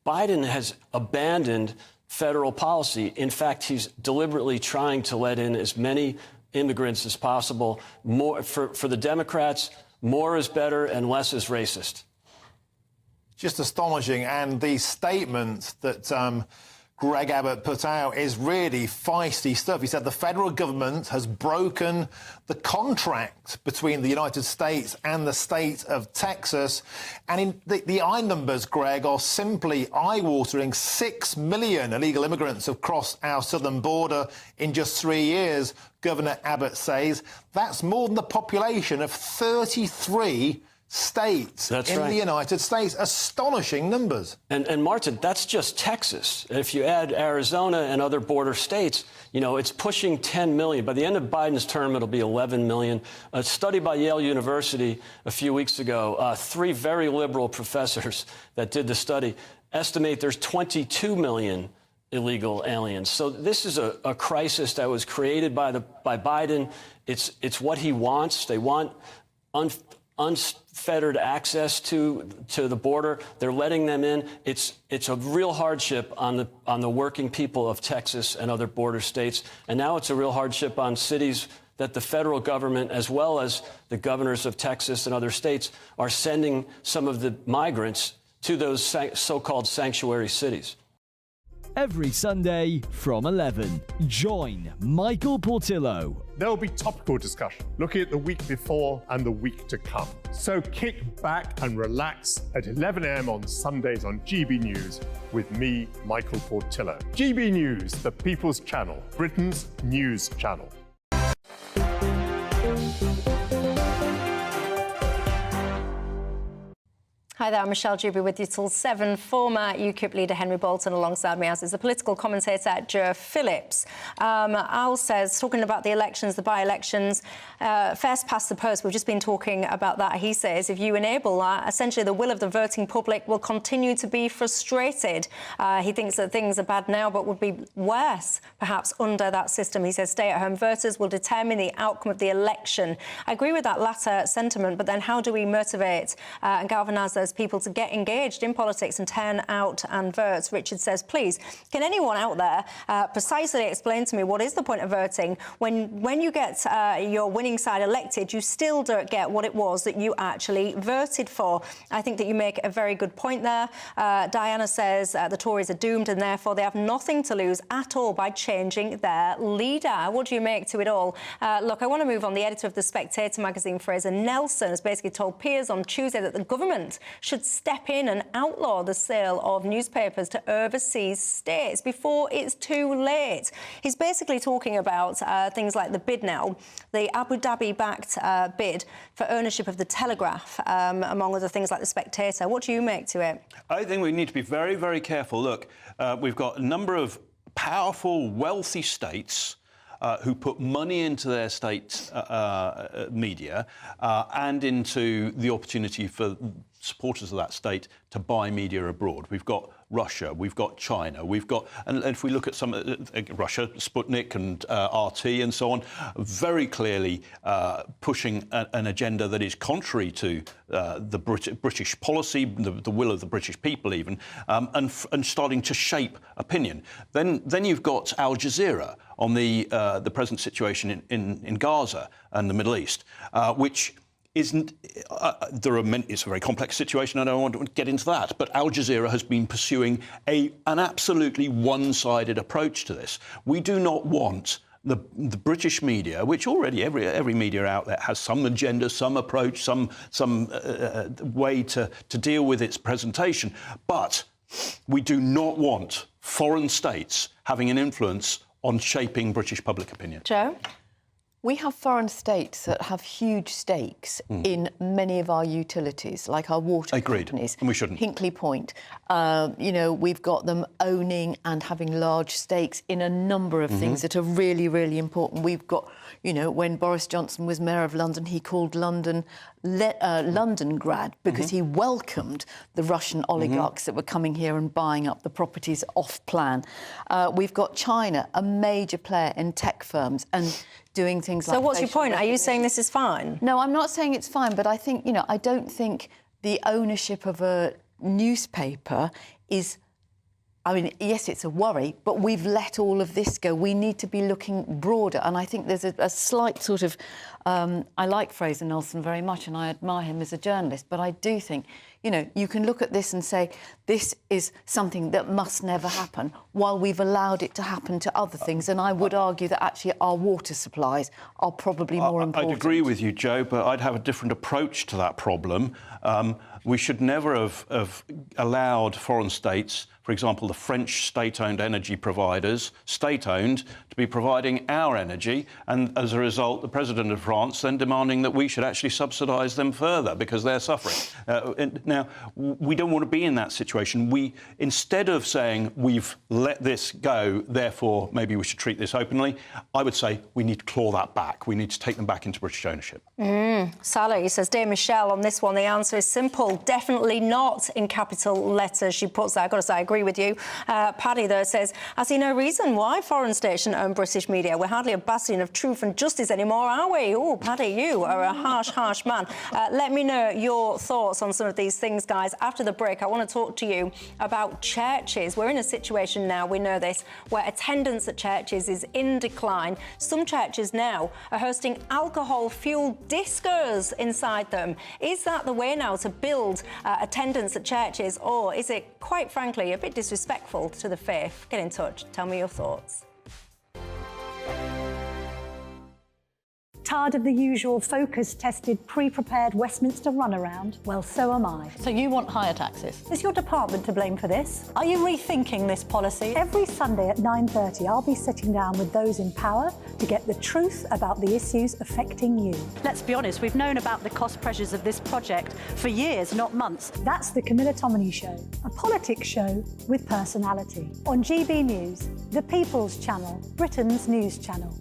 [SPEAKER 9] Biden has abandoned federal policy. In fact, he's deliberately trying to let in as many immigrants as possible. More for the Democrats, more is better and less is racist.
[SPEAKER 10] Just astonishing. And the statement that Greg Abbott put out is really feisty stuff. He said the federal government has broken the contract between the United States and the state of Texas. And the eye numbers, Greg, are simply eye-watering. 6 million illegal immigrants have crossed our southern border in just 3 years, Governor Abbott says. That's more than the population of 33 states in the United States. Astonishing numbers.
[SPEAKER 9] And Martin, that's just Texas. If you add Arizona and other border states, you know, it's pushing 10 million. By the end of Biden's term, it'll be 11 million. A study by Yale University a few weeks ago, 3 very liberal professors that did the study estimate there's 22 million illegal aliens. So this is a crisis that was created by Biden. It's what he wants. They want unfettered access to the border. They're letting them in. It's a real hardship on the working people of Texas and other border states. And now it's a real hardship on cities that the federal government, as well as the governors of Texas and other states, are sending some of the migrants to those so-called sanctuary cities.
[SPEAKER 7] every Sunday from 11. Join Michael Portillo.
[SPEAKER 11] There will be topical discussion, looking at the week before and the week to come. So kick back and relax at 11 a.m. on Sundays on GB News with me, Michael Portillo. GB News, the People's Channel, Britain's news channel.
[SPEAKER 12] Hi there, I'm Michelle Dewberry with you till 7. Former UKIP leader Henry Bolton alongside me, as is the political commentator Joe Phillips. Al says, talking about the elections, the by-elections, first past the post, we've just been talking about that. He says, if you enable that, essentially the will of the voting public will continue to be frustrated. He thinks that things are bad now, but would be worse, perhaps, under that system. He says stay-at-home voters will determine the outcome of the election. I agree with that latter sentiment, but then how do we motivate and galvanise those people to get engaged in politics and turn out and vote? Richard says, please, can anyone out there precisely explain to me what is the point of voting when you get your winning side elected, you still don't get what it was that you actually voted for? I think that you make a very good point there. Diana says the Tories are doomed and therefore they have nothing to lose at all by changing their leader. What do you make to it all? Look, I want to move on. The editor of The Spectator magazine, Fraser Nelson, has basically told peers on Tuesday that the government should step in and outlaw the sale of newspapers to overseas states before it's too late. He's basically talking about things like the bid now, the Abu Dhabi-backed bid for ownership of the Telegraph, among other things like The Spectator. What do you make to it?
[SPEAKER 2] I think we need to be very, very careful. Look, we've got a number of powerful, wealthy states who put money into their state media and into the opportunity for supporters of that state to buy media abroad. We've got Russia, we've got China, we've got, and if we look at some Russia, Sputnik and RT and so on, very clearly pushing an agenda that is contrary to the British policy, the will of the British people even, and starting to shape opinion. Then you've got Al Jazeera on the present situation in Gaza and the Middle East, which isn't. It's a very complex situation. I don't want to get into that. But Al Jazeera has been pursuing an absolutely one-sided approach to this. We do not want the British media, which already every media outlet has some agenda, some approach, some way to deal with its presentation. But we do not want foreign states having an influence on shaping British public opinion.
[SPEAKER 12] Joe?
[SPEAKER 20] We have foreign states that have huge stakes in many of our utilities, like our water companies.
[SPEAKER 2] And we shouldn't.
[SPEAKER 20] Hinkley Point. You know, we've got them owning and having large stakes in a number of things that are really, really important. We've got, you know, when Boris Johnson was Mayor of London, he called London Londongrad because he welcomed the Russian oligarchs that were coming here and buying up the properties off plan. We've got China, a major player in tech firms and doing things like...
[SPEAKER 12] So what's your point? Are you saying this is fine?
[SPEAKER 20] No, I'm not saying it's fine, but I think, you know, I don't think the ownership of a newspaper is... I mean, yes, it's a worry, but we've let all of this go. We need to be looking broader. And I think there's a slight sort of... I like Fraser Nelson very much and I admire him as a journalist, but I do think, you know, you can look at this and say this is something that must never happen while we've allowed it to happen to other things. And I would argue that actually our water supplies are probably more important.
[SPEAKER 2] I'd agree with you, Joe, but I'd have a different approach to that problem. We should never have allowed foreign states, for example, the French state-owned energy providers, state-owned, to be providing our energy, and as a result, the President of France then demanding that we should actually subsidise them further because they're suffering. Now, we don't want to be in that situation. Instead of saying we've let this go, therefore maybe we should treat this openly, I would say we need to claw that back. We need to take them back into British ownership.
[SPEAKER 12] Sally says, dear Michelle, on this one, the answer is simple. Definitely not in capital letters. She puts that. I've got to say, I agree with you. Paddy, though, says, I see no reason why foreign states own British media. We're hardly a bastion of truth and justice anymore, are we? Oh, Paddy, you are a harsh, harsh man. Let me know your thoughts on some of these things, guys. After the break, I want to talk to you about churches. We're in a situation now, we know this, where attendance at churches is in decline. Some churches now are hosting alcohol-fueled discos inside them. Is that the way now to build attendance at churches, or is it, quite frankly, a bit bit disrespectful to the faith, get in touch. Tell me your thoughts.
[SPEAKER 13] Tired of the usual focus-tested, pre-prepared Westminster runaround? Well, so am I.
[SPEAKER 20] So you want higher taxes?
[SPEAKER 13] Is your department to blame for this? Are you rethinking this policy? Every Sunday at 9:30, I'll be sitting down with those in power to get the truth about the issues affecting you. Let's be honest, we've known about the cost pressures of this project for years, not months. That's the Camilla Tominey Show, a politics show with personality. On GB News, the People's Channel, Britain's news channel.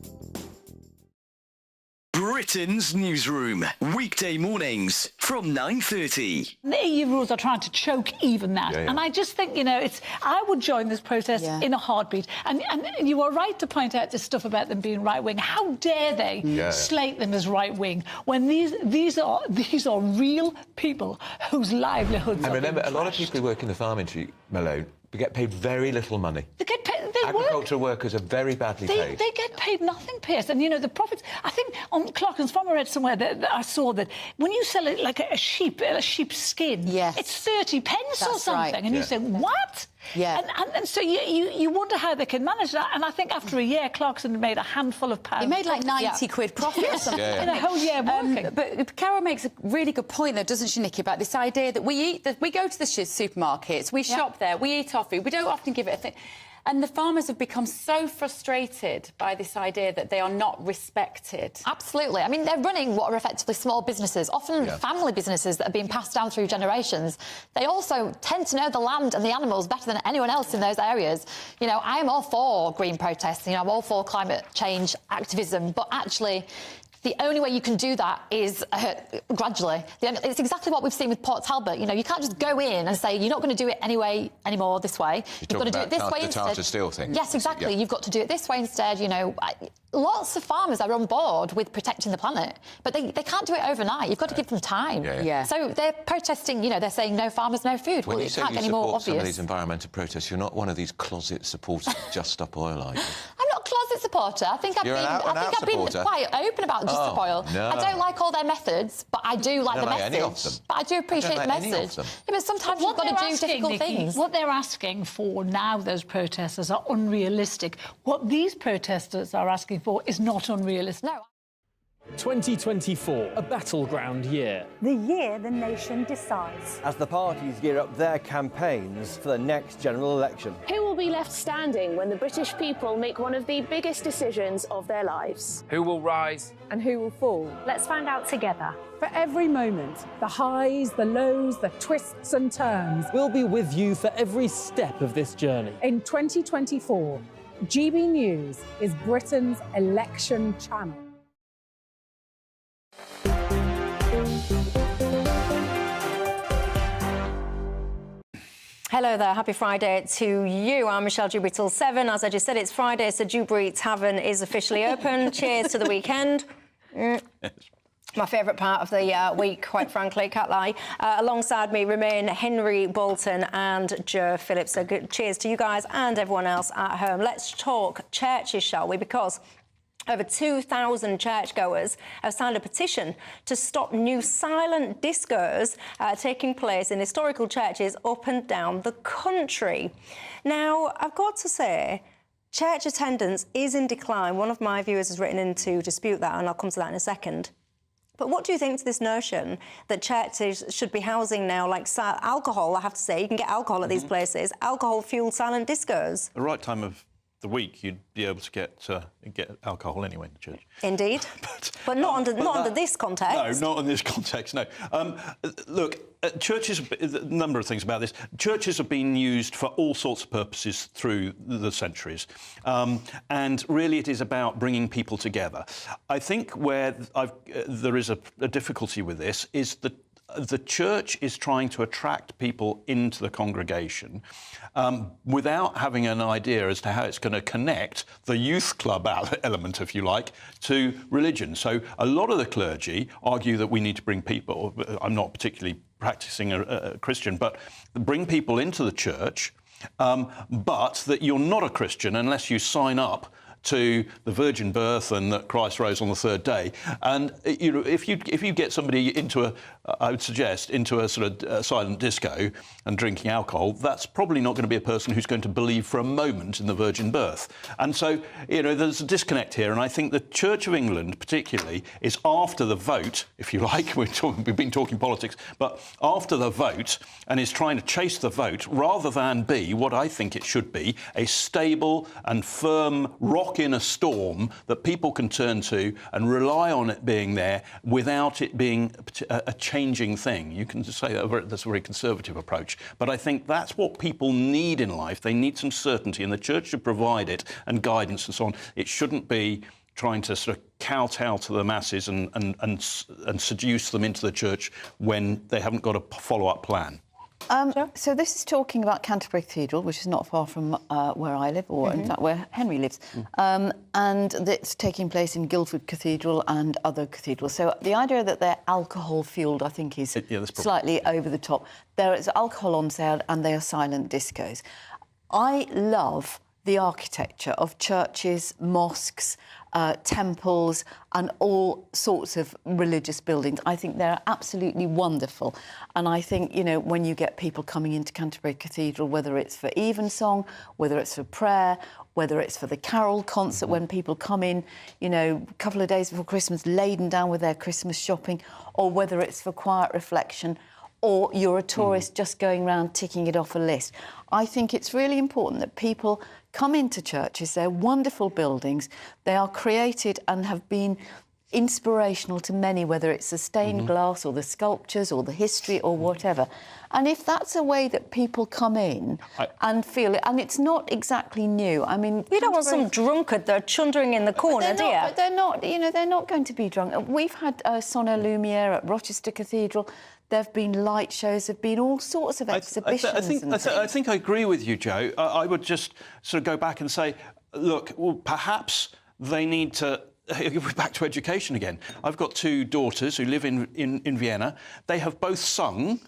[SPEAKER 4] Britain's newsroom, weekday mornings from 9:30.
[SPEAKER 14] The EU rules are trying to choke even that. And I just think, I would join this protest in a heartbeat. And you are right to point out this stuff about them being right-wing. How dare they slate them as right-wing when these are real people whose livelihoods are
[SPEAKER 15] remember,
[SPEAKER 14] being
[SPEAKER 15] a lot of people who work in the farm industry, Malone, get paid very little money.
[SPEAKER 14] They get paid.
[SPEAKER 15] Agricultural workers are very badly paid.
[SPEAKER 14] They get paid nothing, Pierce. And, the profits... I think on Clarkins Farm I read somewhere that I saw that when you sell it like a sheep's skin, it's 30 pence or something.
[SPEAKER 20] Right.
[SPEAKER 14] And you say, what?
[SPEAKER 20] Yeah.
[SPEAKER 14] And so you wonder how they can manage that. And I think after a year, Clarkson made a handful of pounds.
[SPEAKER 16] He made like 90 quid profit or something.
[SPEAKER 14] In a whole year working.
[SPEAKER 16] But Carol makes a really good point, though, doesn't she, Nikki, about this idea that we go to the supermarkets, we shop there, we eat our food, we don't often give it a thing. And the farmers have become so frustrated by this idea that they are not respected.
[SPEAKER 17] Absolutely. I mean, they're running what are effectively small businesses, often family businesses that have been passed down through generations. They also tend to know the land and the animals better than anyone else in those areas. I am all for green protests, I'm all for climate change activism, but actually... the only way you can do that is gradually. It's exactly what we've seen with Port Talbot. You can't just go in and say, you're not going to do it anymore this way. You've got to do it this way instead. The Tata Steel thing. Yes, exactly. You've got to do it this way instead. Lots of farmers are on board with protecting the planet, but they can't do it overnight. You've got to give them time. So they're protesting, they're saying no farmers, no food.
[SPEAKER 15] When you
[SPEAKER 17] it
[SPEAKER 15] say
[SPEAKER 17] can't
[SPEAKER 15] you
[SPEAKER 17] get any more
[SPEAKER 15] support
[SPEAKER 17] obvious.
[SPEAKER 15] some of these environmental protests, you're not one of these closet supporters of Just Stop Oil, are you?
[SPEAKER 17] I'm not a closet supporter. I think I've been quite open about Just Stop Oil.
[SPEAKER 15] No.
[SPEAKER 17] I don't like all their methods, but I do like the message.
[SPEAKER 15] Any of them.
[SPEAKER 17] But I do appreciate the message. But sometimes you've got to do difficult things.
[SPEAKER 14] What they're asking for now, those protesters, are unrealistic. What these protesters are asking for is not unrealistic.
[SPEAKER 17] No.
[SPEAKER 5] 2024, a battleground year.
[SPEAKER 13] The year the nation decides.
[SPEAKER 18] As the parties gear up their campaigns for the next general election.
[SPEAKER 8] Who will be left standing when the British people make one of the biggest decisions of their lives?
[SPEAKER 27] Who will rise?
[SPEAKER 8] And who will fall?
[SPEAKER 13] Let's find out together.
[SPEAKER 28] For every moment, the highs, the lows, the twists and turns.
[SPEAKER 5] We'll be with you for every step of this journey.
[SPEAKER 28] In 2024, GB News is Britain's election channel.
[SPEAKER 12] Hello there, happy Friday to you. I'm Michelle Dewberry till 7. As I just said, it's Friday, so Dewberry Tavern is officially open. Cheers to the weekend. My favourite part of the week, quite frankly, can't lie. Alongside me remain Henry Bolton and Joe Phillips. So good cheers to you guys and everyone else at home. Let's talk churches, shall we? Because over 2,000 churchgoers have signed a petition to stop new silent discos taking place in historical churches up and down the country. Now, I've got to say, church attendance is in decline. One of my viewers has written in to dispute that, and I'll come to that in a second. But what do you think to this notion that churches should be housing now, like alcohol, I have to say, you can get alcohol at these places, alcohol-fuelled silent discos?
[SPEAKER 2] The right time of the week, you'd be able to get alcohol anyway in the church.
[SPEAKER 12] Indeed, but not under this context.
[SPEAKER 2] No, not in this context. No. Look, churches. A number of things about this. Churches have been used for all sorts of purposes through the centuries, and really, it is about bringing people together. I think where there is a difficulty with this is that the church is trying to attract people into the congregation without having an idea as to how it's going to connect the youth club element, if you like, to religion. So a lot of the clergy argue that we need to bring people, I'm not particularly practising a Christian, but bring people into the church, but that you're not a Christian unless you sign up to the virgin birth and that Christ rose on the third day. And you know, if you get somebody into I would suggest into a sort of silent disco and drinking alcohol, that's probably not going to be a person who's going to believe for a moment in the virgin birth. And so, you know, there's a disconnect here. And I think the Church of England, particularly, is after the vote, if you like. We've been talking politics, but after the vote, and is trying to chase the vote rather than be what I think it should be, a stable and firm rock in a storm that people can turn to and rely on it being there without it being a changing thing. You can say that's a very conservative approach, but I think that's what people need in life. They need some certainty, and the church should provide it, and guidance and so on. It shouldn't be trying to sort of kowtow to the masses and seduce them into the church when they haven't got a follow-up plan.
[SPEAKER 20] So this is talking about Canterbury Cathedral, which is not far from where I live, or in fact where Henry lives, and it's taking place in Guildford Cathedral and other cathedrals. So the idea that they're alcohol-fuelled, I think, is slightly over the top. There is alcohol on sale and they are silent discos. I love the architecture of churches, mosques, temples and all sorts of religious buildings. I think they're absolutely wonderful. And I think, you know, when you get people coming into Canterbury Cathedral, whether it's for evensong, whether it's for prayer, whether it's for the carol concert, when people come in, you know, a couple of days before Christmas, laden down with their Christmas shopping, or whether it's for quiet reflection, or you're a tourist just going around ticking it off a list. I think it's really important that people come into churches. They're wonderful buildings. They are created and have been inspirational to many, whether it's the stained glass or the sculptures or the history or whatever. And if that's a way that people come in and feel it, and it's not exactly new. I mean,
[SPEAKER 12] you don't want some drunkard there chundering in the corner, do you?
[SPEAKER 20] But they're not. You know, they're not going to be drunk. We've had Sonne Lumiere at Rochester Cathedral. There have been light shows, there have been all sorts of exhibitions.
[SPEAKER 2] I think I agree with you, Jo. I would just sort of go back and say, look, well, perhaps they need to... We're back to education again. I've got two daughters who live in Vienna. They have both sung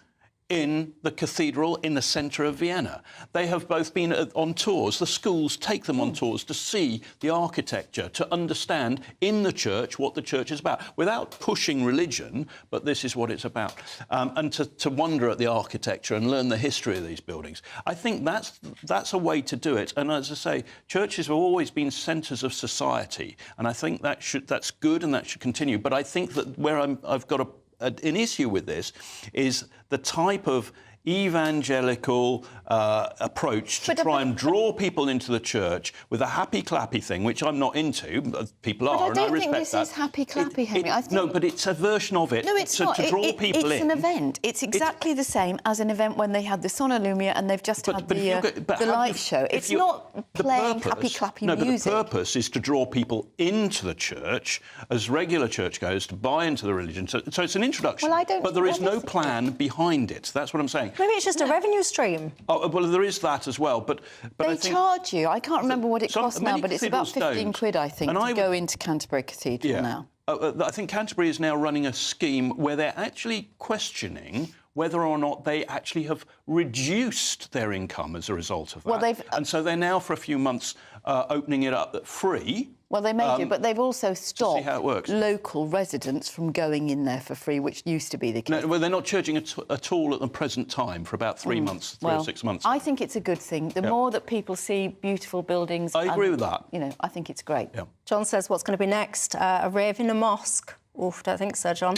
[SPEAKER 2] in the cathedral in the centre of Vienna. They have both been on tours. The schools take them on tours to see the architecture, to understand in the church what the church is about, without pushing religion, but this is what it's about. And to wonder at the architecture and learn the history of these buildings. I think that's a way to do it. And as I say, churches have always been centres of society, and I think that's good and that should continue. But I think that where I've got an issue with this is the type of evangelical approach to try and draw people into the church with a happy-clappy thing, which I'm not into. People are, and I respect that.
[SPEAKER 20] I don't think this is happy-clappy, Henry.
[SPEAKER 2] No, but it's a version of it.
[SPEAKER 20] No, it's not.
[SPEAKER 2] To draw people in.
[SPEAKER 20] It's an event. It's exactly the same as an event when they had the Sonne Lumiere and they've just had the light show. It's not playing happy-clappy music.
[SPEAKER 2] No, but the purpose is to draw people into the church as regular churchgoers to buy into the religion. So it's an introduction. But there is no plan behind it. That's what I'm saying.
[SPEAKER 12] Maybe it's just a revenue stream.
[SPEAKER 2] Oh, well, there is that as well, but
[SPEAKER 20] they
[SPEAKER 2] I think
[SPEAKER 20] charge you. I can't remember what it costs now, but it's about 15 quid, I think, to go into Canterbury Cathedral now.
[SPEAKER 2] I think Canterbury is now running a scheme where they're actually questioning whether or not they actually have reduced their income as a result of that. And so they're now, for a few months, opening it up free.
[SPEAKER 20] Well, they may do, but they've also stopped local residents from going in there for free, which used to be the case.
[SPEAKER 2] No, well, they're not charging at all at the present time for about 3 months, 3 or 6 months.
[SPEAKER 20] I think it's a good thing. The more that people see beautiful buildings...
[SPEAKER 2] I agree with that.
[SPEAKER 20] You know, I think it's great.
[SPEAKER 2] Yeah.
[SPEAKER 12] John says, what's going to be next? A rave in a mosque? Oof, don't think so, John.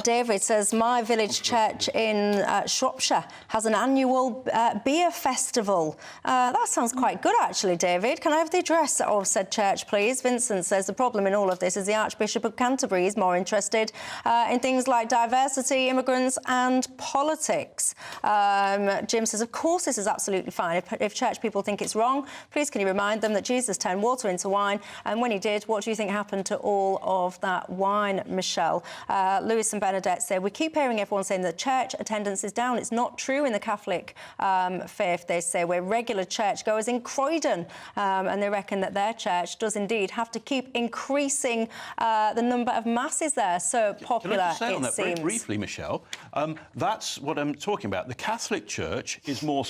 [SPEAKER 12] David says, my village church in Shropshire has an annual beer festival. That sounds quite good, actually, David. Can I have the address of said church, please? Vincent says, the problem in all of this is the Archbishop of Canterbury is more interested in things like diversity, immigrants and politics. Jim says, of course this is absolutely fine. If church people think it's wrong, please can you remind them that Jesus turned water into wine, and when he did, what do you think happened to all of that wine, Michelle? Lewis and Bernadette say, we keep hearing everyone saying that church attendance is down. It's not true in the Catholic faith. They say we're regular churchgoers in Croydon, and they reckon that their church does indeed have to keep increasing the number of masses there. So popular,
[SPEAKER 2] Can I just say on that
[SPEAKER 12] seems.
[SPEAKER 2] very briefly, Michelle? That's what I'm talking about. The Catholic Church is more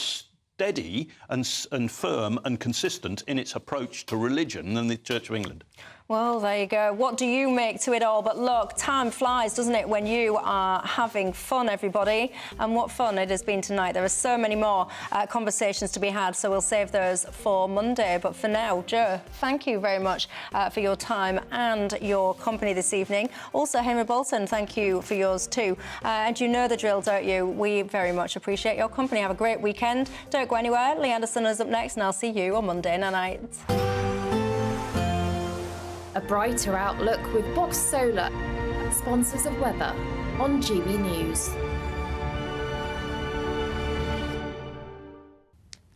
[SPEAKER 2] steady and firm and consistent in its approach to religion than the Church of England.
[SPEAKER 12] Well, there you go. What do you make to it all? But look, time flies, doesn't it, when you are having fun, everybody? And what fun it has been tonight. There are so many more conversations to be had, so we'll save those for Monday. But for now, Joe, thank you very much for your time and your company this evening. Also, Henry Bolton, thank you for yours too. And you know the drill, don't you? We very much appreciate your company. Have a great weekend. Don't go anywhere. Lee Anderson is up next, and I'll see you on Monday night.
[SPEAKER 1] A brighter outlook with Box Solar, sponsors of weather on GB News.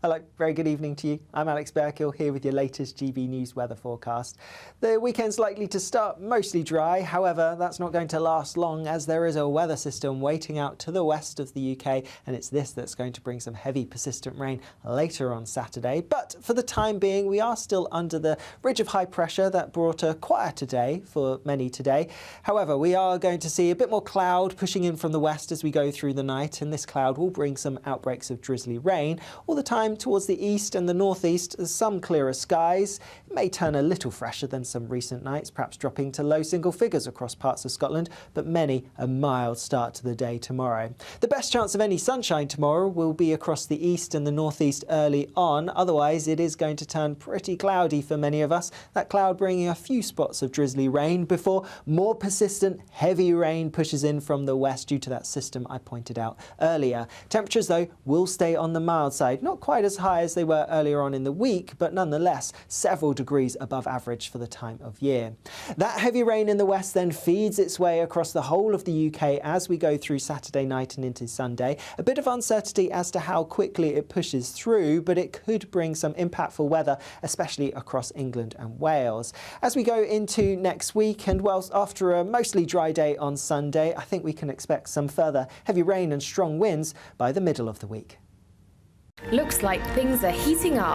[SPEAKER 19] Hello, very good evening to you. I'm Alex Berkill here with your latest GB News weather forecast. The weekend's likely to start mostly dry, however, that's not going to last long as there is a weather system waiting out to the west of the UK, and it's this that's going to bring some heavy persistent rain later on Saturday. But for the time being, we are still under the ridge of high pressure that brought a quieter day for many today. However, we are going to see a bit more cloud pushing in from the west as we go through the night, and this cloud will bring some outbreaks of drizzly rain. All the time towards the east and the northeast, some clearer skies. It may turn a little fresher than some recent nights, perhaps dropping to low single figures across parts of Scotland, but many a mild start to the day tomorrow. The best chance of any sunshine tomorrow will be across the east and the northeast early on. Otherwise, it is going to turn pretty cloudy for many of us. That cloud bringing a few spots of drizzly rain before more persistent heavy rain pushes in from the west due to that system I pointed out earlier. Temperatures, though, will stay on the mild side, not quite as high as they were earlier on in the week, but nonetheless several degrees above average for the time of year. That heavy rain in the west then feeds its way across the whole of the UK as we go through Saturday night and into Sunday. A bit of uncertainty as to how quickly it pushes through, but it could bring some impactful weather, especially across England and Wales. As we go into next week, and whilst after a mostly dry day on Sunday, I think we can expect some further heavy rain and strong winds by the middle of the week.
[SPEAKER 1] Looks like things are heating up.